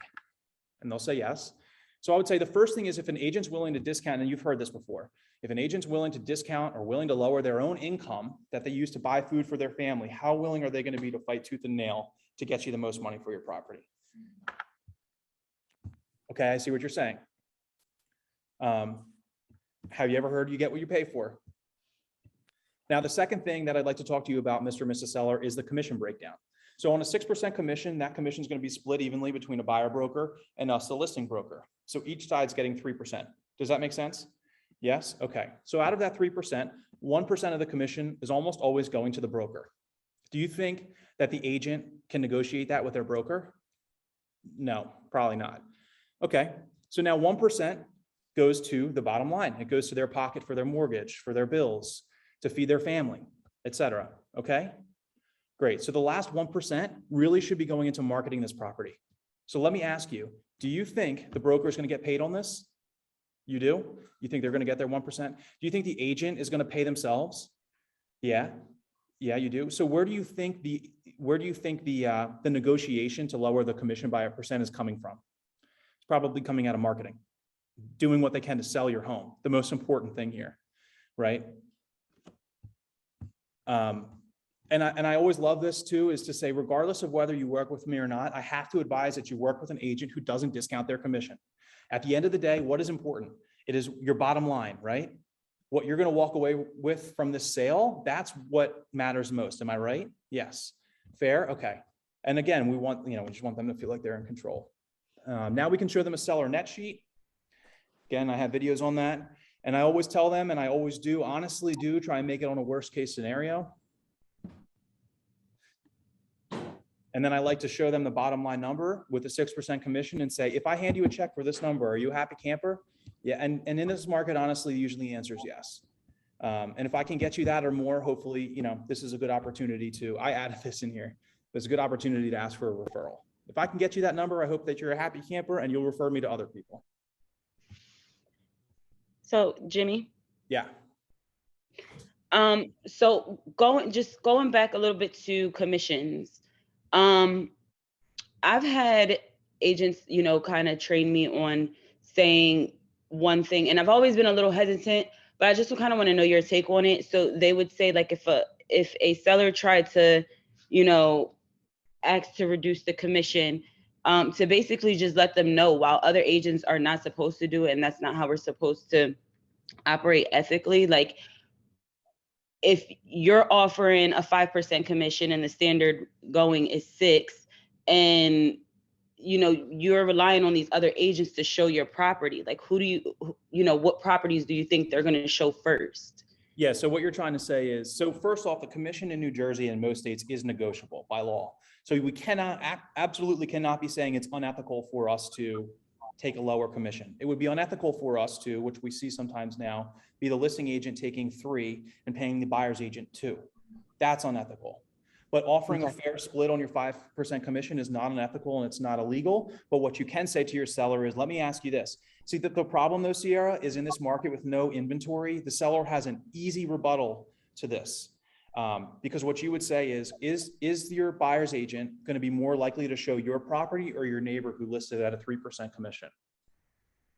[SPEAKER 1] And they'll say yes. So I would say the first thing is if an agent's willing to discount, and you've heard this before, if an agent's willing to discount or willing to lower their own income that they use to buy food for their family, how willing are they going to be to fight tooth and nail to get you the most money for your property? Okay, I see what you're saying. Have you ever heard you get what you pay for? Now, the second thing that I'd like to talk to you about, Mr. and Mrs. Seller, is the commission breakdown. So on a 6% commission, that commission is going to be split evenly between a buyer broker and us, the listing broker. So each side's getting 3%. Does that make sense? Yes? Okay. So out of that 3%, 1% of the commission is almost always going to the broker. Do you think that the agent can negotiate that with their broker? No, probably not. Okay. So now 1% goes to the bottom line. It goes to their pocket for their mortgage, for their bills, to feed their family, etc. Okay? Great. So the last 1% really should be going into marketing this property. So let me ask you, do you think the broker is going to get paid on this? You do? You think they're going to get their 1%? Do you think the agent is going to pay themselves? Yeah. Yeah, you do. So where do you think the negotiation to lower the commission by 1% is coming from? It's probably coming out of marketing, doing what they can to sell your home. The most important thing here, right? And I always love this too, is to say, regardless of whether you work with me or not, I have to advise that you work with an agent who doesn't discount their commission. At the end of the day, what is important? It is your bottom line, right? What you're going to walk away with from this sale, that's what matters most. Am I right? Yes. Fair? Okay. And again, we just want them to feel like they're in control. Now we can show them a seller net sheet. Again, I have videos on that. And I always tell them, and I always do, honestly do try and make it on a worst case scenario. And then I like to show them the bottom line number with the 6% commission and say, if I hand you a check for this number, are you a happy camper? Yeah. And in this market, honestly, usually the answer is yes. And if I can get you that or more, hopefully, this is a good opportunity I added this in here. It's a good opportunity to ask for a referral. If I can get you that number, I hope that you're a happy camper and you'll refer me to other people.
[SPEAKER 7] So Jimmy.
[SPEAKER 1] Yeah.
[SPEAKER 7] So going back a little bit to commissions. I've had agents, kind of train me on saying one thing, and I've always been a little hesitant, but I just kind of want to know your take on it. So they would say, like, if a seller tried to, ask to reduce the commission, to basically just let them know, while other agents are not supposed to do it, and that's not how we're supposed to operate ethically. Like, if you're offering a 5% commission and the standard going is 6%, and you're relying on these other agents to show your property, like, what properties do you think they're going to show first?
[SPEAKER 1] Yeah. So what you're trying to say is, so first off, the commission in New Jersey and most states is negotiable by law. So we absolutely cannot be saying it's unethical for us to take a lower commission. It would be unethical for us to, which we see sometimes now, be the listing agent taking 3% and paying the buyer's agent 2%. That's unethical. But offering a fair split on your 5% commission is not unethical and it's not illegal. But what you can say to your seller is, let me ask you this. See, the problem though, Sierra, is in this market with no inventory, the seller has an easy rebuttal to this. Because what you would say is your buyer's agent going to be more likely to show your property or your neighbor who listed at a 3% commission?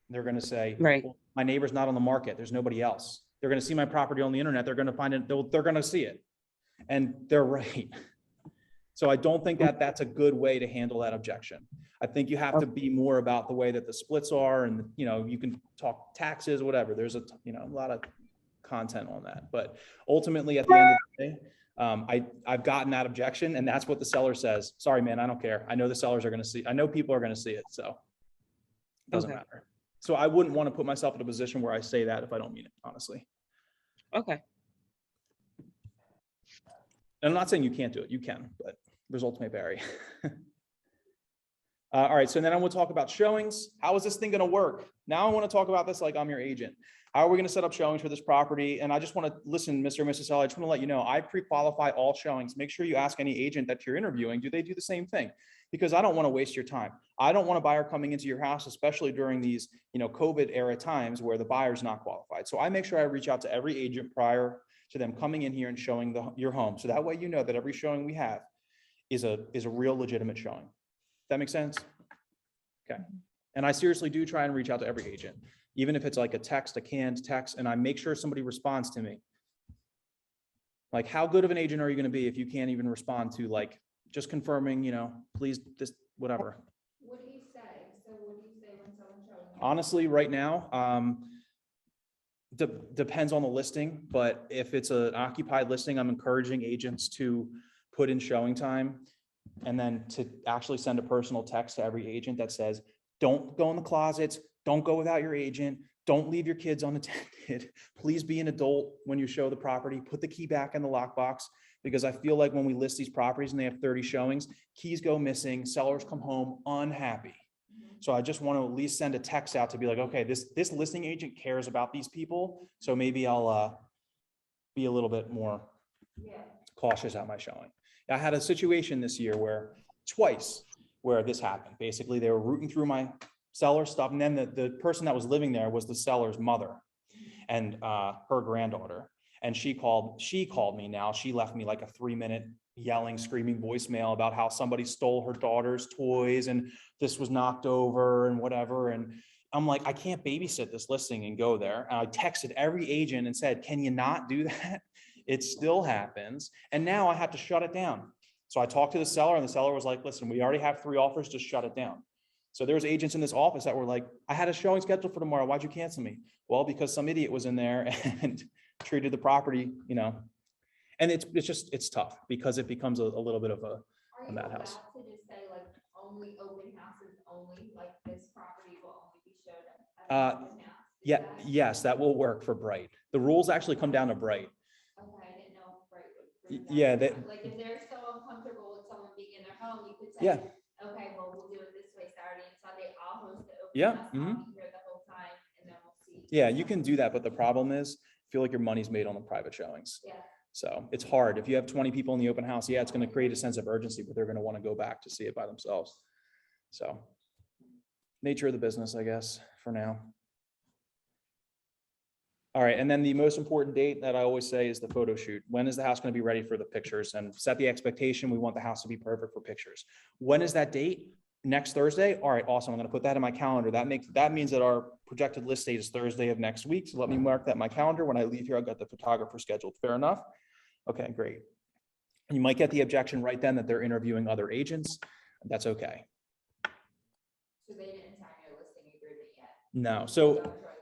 [SPEAKER 1] They're going to say,
[SPEAKER 7] right,
[SPEAKER 1] well, my neighbor's not on the market. There's nobody else. They're going to see my property on the internet. They're going to find it. They're going to see it. And they're right. So I don't think that that's a good way to handle that objection. I think you have to be more about the way that the splits are, and, you know, you can talk taxes, whatever. There's a, you know, a lot of content on that, but ultimately at the end of the day, I've gotten that objection, and that's what the seller says. Sorry, man, I don't care. I know the sellers are going to see, I know people are going to see it. So it doesn't
[SPEAKER 7] Okay.
[SPEAKER 1] matter. So I wouldn't want to put myself in a position where I say that if I don't mean it, honestly.
[SPEAKER 7] Okay.
[SPEAKER 1] And I'm not saying you can't do it. You can, but results may vary. All right, so then I will talk about showings. How is this thing going to work? Now I want to talk about this like I'm your agent. How are we going to set up showings for this property? And I just want to listen, Mr. and Mrs. Seller, I just want to let you know, I pre-qualify all showings. Make sure you ask any agent that you're interviewing, do they do the same thing? Because I don't want to waste your time. I don't want a buyer coming into your house, especially during these, you know, COVID era times where the buyer's not qualified. So I make sure I reach out to every agent prior to them coming in here and showing your home. So that way, you know that every showing we have is a real legitimate showing. That makes sense? Okay. And I seriously do try and reach out to every agent, even if it's like a text, a canned text, and I make sure somebody responds to me. Like, how good of an agent are you going to be if you can't even respond to, like, just confirming, you know, please, this, whatever.
[SPEAKER 3] What do you say? So what do you say when someone's showing you?
[SPEAKER 1] Honestly, right now, depends on the listing, but if it's an occupied listing, I'm encouraging agents to put in showing time and then to actually send a personal text to every agent that says, don't go in the closets, don't go without your agent, don't leave your kids unattended. Please be an adult when you show the property, put the key back in the lockbox, because I feel like when we list these properties and they have 30 showings, keys go missing, sellers come home unhappy. So I just want to at least send a text out to be like, okay, this listing agent cares about these people. So maybe I'll be a little bit more cautious at my showing. I had a situation this year where twice where this happened. Basically, they were rooting through my seller stuff. And then the person that was living there was the seller's mother and her granddaughter. And she called me now. She left me like a 3-minute yelling, screaming voicemail about how somebody stole her daughter's toys and this was knocked over and whatever. And I'm like, I can't babysit this listing and go there. And I texted every agent and said, can you not do that? It still happens. And now I have to shut it down. So I talked to the seller and the seller was like, listen, we already have 3 offers, just shut it down. So there's agents in this office that were like, I had a showing scheduled for tomorrow. Why'd you cancel me? Well, because some idiot was in there and treated the property, you know, and it's tough because it becomes a little bit of a madhouse.
[SPEAKER 3] Are you allowed to just say like only open houses only, like this property will only be showed at an open house?
[SPEAKER 1] Yeah, yes, that will work for Bright. The rules actually come down to Bright.
[SPEAKER 3] Okay, I didn't know if Bright would. bring that
[SPEAKER 1] Yeah,
[SPEAKER 3] up.
[SPEAKER 1] that-
[SPEAKER 3] Like if they're so uncomfortable with someone being in their home, you could say,
[SPEAKER 1] Yeah.
[SPEAKER 3] okay, well, we'll do it this way, Saturday and Sunday, I'll host the open
[SPEAKER 1] Yeah,
[SPEAKER 3] house, I'll be here the whole time, and then we'll see.
[SPEAKER 1] Yeah, you can do that, but the problem is, I feel like your money's made on the private showings.
[SPEAKER 3] Yeah.
[SPEAKER 1] So it's hard. If you have 20 people in the open house, yeah, it's going to create a sense of urgency, but they're going to want to go back to see it by themselves. So nature of the business, I guess, for now. All right, and then the most important date that I always say is the photo shoot. When is the house going to be ready for the pictures? And set the expectation, we want the house to be perfect for pictures. When is that date? Next Thursday? All right, awesome. I'm going to put that in my calendar. That means that our projected list date is Thursday of next week. So let me mark that in my calendar. When I leave here, I've got the photographer scheduled. Fair enough? Okay, great. You might get the objection right then that they're interviewing other agents. That's okay.
[SPEAKER 3] So they didn't sign your listing agreement yet?
[SPEAKER 1] No,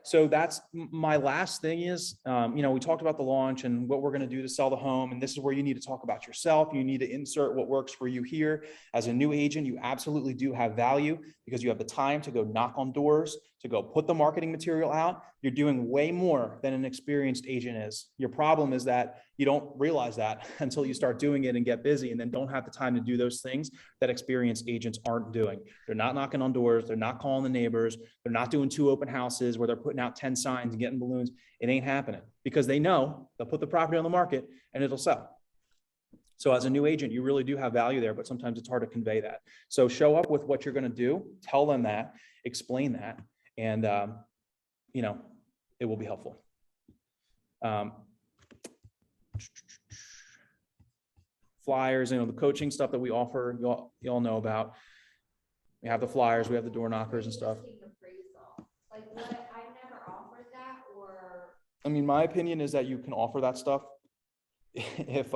[SPEAKER 1] so that's my last thing is, you know, we talked about the launch and what we're going to do to sell the home. And this is where you need to talk about yourself. You need to insert what works for you here. As a new agent, you absolutely do have value because you have the time to go knock on doors, to go put the marketing material out. You're doing way more than an experienced agent is. Your problem is that you don't realize that until you start doing it and get busy and then don't have the time to do those things that experienced agents aren't doing. They're not knocking on doors. They're not calling the neighbors. They're not doing 2 open houses where they're putting out 10 signs and getting balloons. It ain't happening because they know they'll put the property on the market and it'll sell. So as a new agent, you really do have value there, but sometimes it's hard to convey that. So show up with what you're going to do, tell them that, explain that, and you know, it will be helpful. Flyers, you know, the coaching stuff that we offer, you all know about. We have the flyers, we have the door knockers and stuff.
[SPEAKER 3] Appraisal. Like what, I've never offered that, or
[SPEAKER 1] I mean, my opinion is that you can offer that stuff if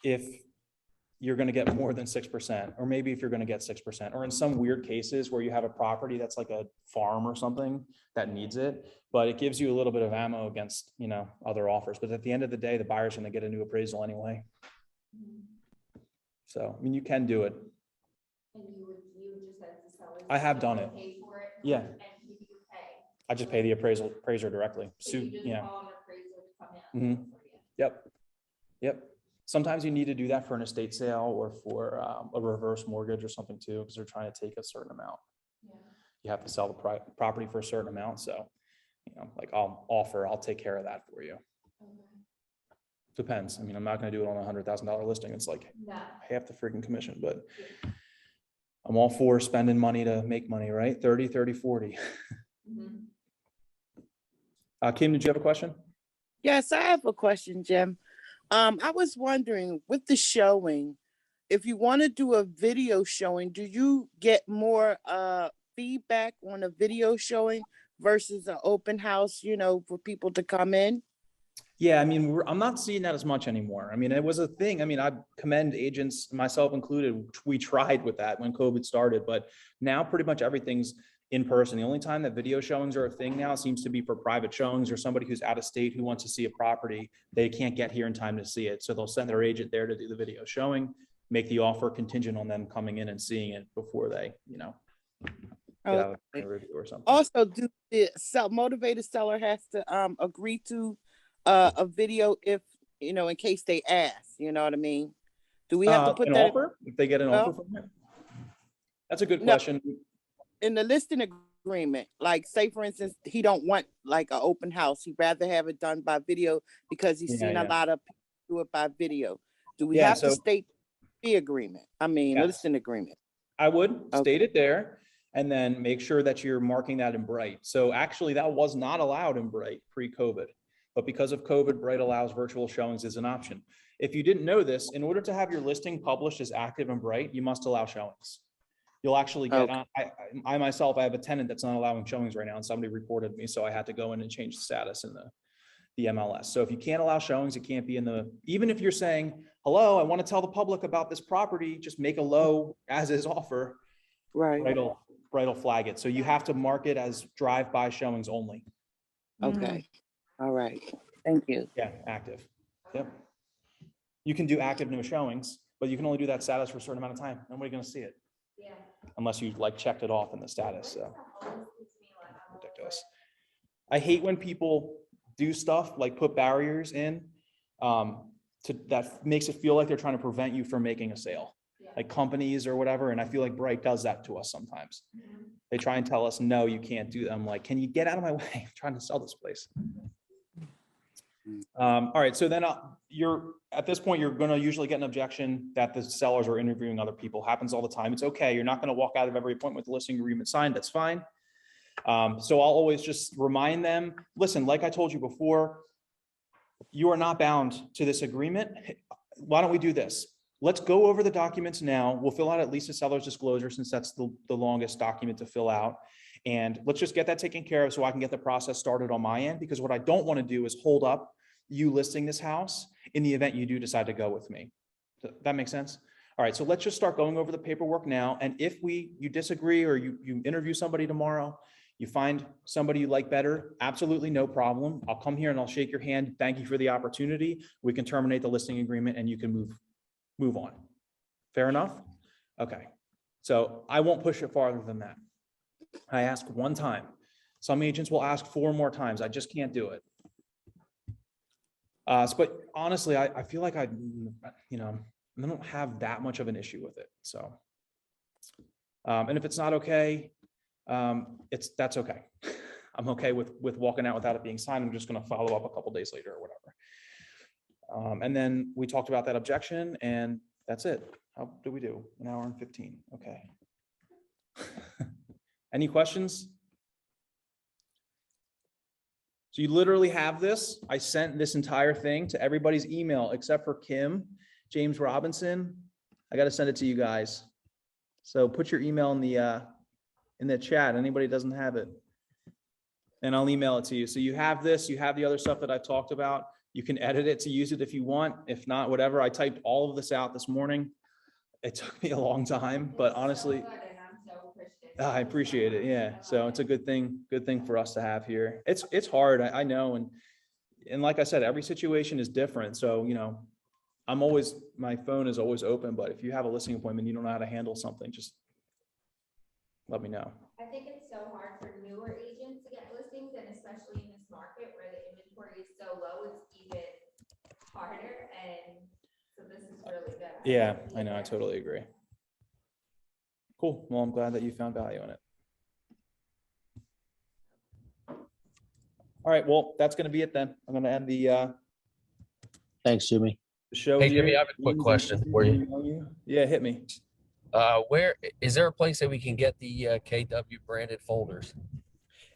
[SPEAKER 1] if you're gonna get more than 6%, or maybe if you're gonna get 6%, or in some weird cases where you have a property that's like a farm or something that needs it, but it gives you a little bit of ammo against, you know, other offers. But at the end of the day, the buyer's gonna get a new appraisal anyway. So, I mean, you can do it.
[SPEAKER 3] And you would just as the seller.
[SPEAKER 1] I have done it.
[SPEAKER 3] Pay for it.
[SPEAKER 1] Yeah.
[SPEAKER 3] And who do you pay?
[SPEAKER 1] I just pay the appraiser directly.
[SPEAKER 3] So you just
[SPEAKER 1] Yeah.
[SPEAKER 3] call an appraiser to come in.
[SPEAKER 1] Mhm. Yep. Yep. Sometimes you need to do that for an estate sale or for a reverse mortgage or something too, because they're trying to take a certain amount.
[SPEAKER 3] Yeah.
[SPEAKER 1] You have to sell the property for a certain amount. So, you know, like I'll take care of that for you.
[SPEAKER 3] Okay.
[SPEAKER 1] Depends. I mean, I'm not going to do it on $100,000 listing. It's like
[SPEAKER 3] No.
[SPEAKER 1] half the freaking commission, but I'm all for spending money to make money, right? 30, 30, 40.
[SPEAKER 3] Mhm.
[SPEAKER 1] Kim, did you have a question?
[SPEAKER 9] Yes, I have a question, Jim. I was wondering with the showing, if you want to do a video showing, do you get more feedback on a video showing versus an open house, you know, for people to come in?
[SPEAKER 1] Yeah, I mean, I'm not seeing that as much anymore. I mean, it was a thing. I mean, I commend agents, myself included. We tried with that when COVID started, but now pretty much everything's in person. The only time that video showings are a thing now seems to be for private showings or somebody who's out of state who wants to see a property. They can't get here in time to see it. So they'll send their agent there to do the video showing, make the offer contingent on them coming in and seeing it before they, you know, get out of the review or something.
[SPEAKER 9] Also, do the motivated seller has to agree to a video if, you know, in case they ask, you know what I mean? Do we have to put
[SPEAKER 1] an
[SPEAKER 9] that
[SPEAKER 1] offer? If they get an offer from it? That's a good
[SPEAKER 9] No.
[SPEAKER 1] question.
[SPEAKER 9] in the listing agreement? Like, say for instance, he don't want like an open house. He'd rather have it done by video because he's seen
[SPEAKER 1] Yeah.
[SPEAKER 9] a lot of people do it by video. Do we
[SPEAKER 1] Yeah,
[SPEAKER 9] have to
[SPEAKER 1] so-
[SPEAKER 9] state the agreement? I mean,
[SPEAKER 1] Yes.
[SPEAKER 9] listing agreement.
[SPEAKER 1] I would
[SPEAKER 9] Okay.
[SPEAKER 1] state it there and then make sure that you're marking that in bright. So actually that was not allowed in bright pre-COVID, but because of COVID, bright allows virtual showings as an option. If you didn't know this, in order to have your listing published as active and bright, you must allow showings. You'll actually get,
[SPEAKER 9] Okay.
[SPEAKER 1] I myself, I have a tenant that's not allowing showings right now and somebody reported me. So I had to go in and change the status in the MLS. So if you can't allow showings, it can't be in the, even if you're saying, hello, I want to tell the public about this property, just make a low as is offer,
[SPEAKER 9] Right.
[SPEAKER 1] Bright'll flag it. So you have to mark it as drive-by showings only.
[SPEAKER 9] Okay. All right. Thank you.
[SPEAKER 1] Yeah, active. Yep. You can do active no showings, but you can only do that status for a certain amount of time. Nobody's gonna see it
[SPEAKER 3] Yeah.
[SPEAKER 1] unless you like checked it off in the status. So ridiculous. I hate when people do stuff like put barriers in that makes it feel like they're trying to prevent you from making a sale, like companies or whatever. And I feel like Bright does that to us sometimes. They try and tell us, no, you can't do that. I'm like, can you get out of my way? I'm trying to sell this place. All right, so then you're at this point, you're going to usually get an objection that the sellers are interviewing other people. Happens all the time. It's okay. You're not going to walk out of every appointment with the listing agreement signed. That's fine. So I'll always just remind them, listen, like I told you before, you are not bound to this agreement. Why don't we do this? Let's go over the documents now. We'll fill out at least a seller's disclosure since that's the longest document to fill out. And let's just get that taken care of so I can get the process started on my end, because what I don't want to do is hold up you listing this house in the event you do decide to go with me. That makes sense? All right, so let's just start going over the paperwork now. And if you disagree or you interview somebody tomorrow, you find somebody you like better, absolutely no problem. I'll come here and I'll shake your hand. Thank you for the opportunity. We can terminate the listing agreement and you can move on. Fair enough? Okay. So I won't push it farther than that. I ask one time. Some agents will ask 4 more times. I just can't do it. But honestly, I feel like I don't have that much of an issue with it. So, and if it's not okay, that's okay. I'm okay with walking out without it being signed. I'm just going to follow up a couple days later or whatever. And then we talked about that objection and that's it. How do we do? 1 hour and 15. Okay. Any questions? So you literally have this. I sent this entire thing to everybody's email except for Kim, James Robinson. I got to send it to you guys. So put your email in the chat. Anybody doesn't have it, and I'll email it to you. So you have this. You have the other stuff that I talked about. You can edit it to use it if you want. If not, whatever. I typed all of this out this morning. It took me a long time, but honestly,
[SPEAKER 3] Good, and I'm so appreciative.
[SPEAKER 1] I appreciate it. Yeah. So it's a good thing for us to have here. It's hard. I know. And like I said, every situation is different. So, you know, my phone is always open, but if you have a listing appointment, you don't know how to handle something, just let me know.
[SPEAKER 3] I think it's so hard for newer agents to get listings, and especially in this market where the inventory is so low, it's even harder, and so this is really good.
[SPEAKER 1] Yeah, I know. I totally agree. Cool. Well, I'm glad that you found value in it. All right. Well, that's going to be it then. I'm going to end the
[SPEAKER 5] Thanks, Jimmy.
[SPEAKER 1] show.
[SPEAKER 10] Hey, Jimmy,
[SPEAKER 1] here.
[SPEAKER 10] I have a quick question for you.
[SPEAKER 1] Yeah, hit me.
[SPEAKER 10] Where is there a place that we can get the KW branded folders?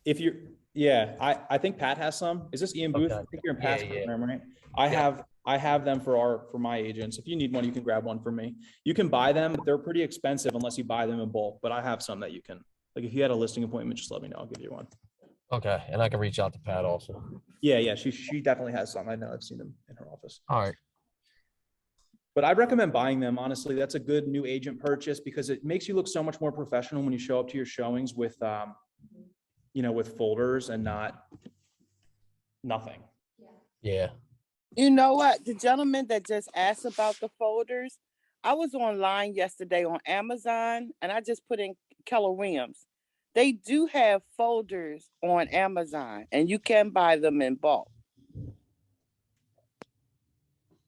[SPEAKER 1] If you're, yeah, I think Pat has some. Is this Ian Booth?
[SPEAKER 10] Okay.
[SPEAKER 1] I think you're in
[SPEAKER 10] Yeah,
[SPEAKER 1] Pat's
[SPEAKER 10] yeah.
[SPEAKER 1] program, right?
[SPEAKER 10] Yeah.
[SPEAKER 1] I have them for my agents. If you need one, you can grab one for me. You can buy them, but they're pretty expensive unless you buy them in bulk. But I have some that you can, like, if you had a listing appointment, just let me know. I'll give you one.
[SPEAKER 10] Okay, and I can reach out to Pat also.
[SPEAKER 1] Yeah, she definitely has some. I know, I've seen them in her office.
[SPEAKER 10] All right.
[SPEAKER 1] But I recommend buying them. Honestly, that's a good new agent purchase because it makes you look so much more professional when you show up to your showings with, you know, with folders and not nothing.
[SPEAKER 10] Yeah.
[SPEAKER 9] You know what? The gentleman that just asked about the folders, I was online yesterday on Amazon and I just put in Keller Williams. They do have folders on Amazon and you can buy them in bulk.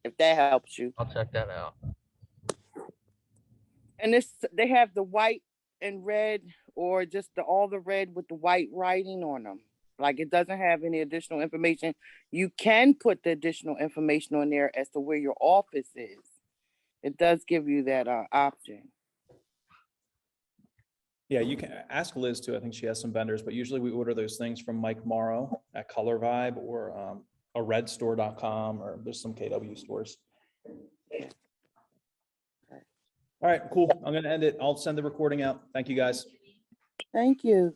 [SPEAKER 9] If that helps you.
[SPEAKER 10] I'll check that out.
[SPEAKER 9] And they have the white and red or just all the red with the white writing on them. Like it doesn't have any additional information. You can put the additional information on there as to where your office is. It does give you that option.
[SPEAKER 1] Yeah, you can ask Liz too. I think she has some vendors, but usually we order those things from Mike Morrow at Color Vibe or a redstore.com, or there's some KW stores. All right, cool. I'm going to end it. I'll send the recording out. Thank you guys.
[SPEAKER 9] Thank you.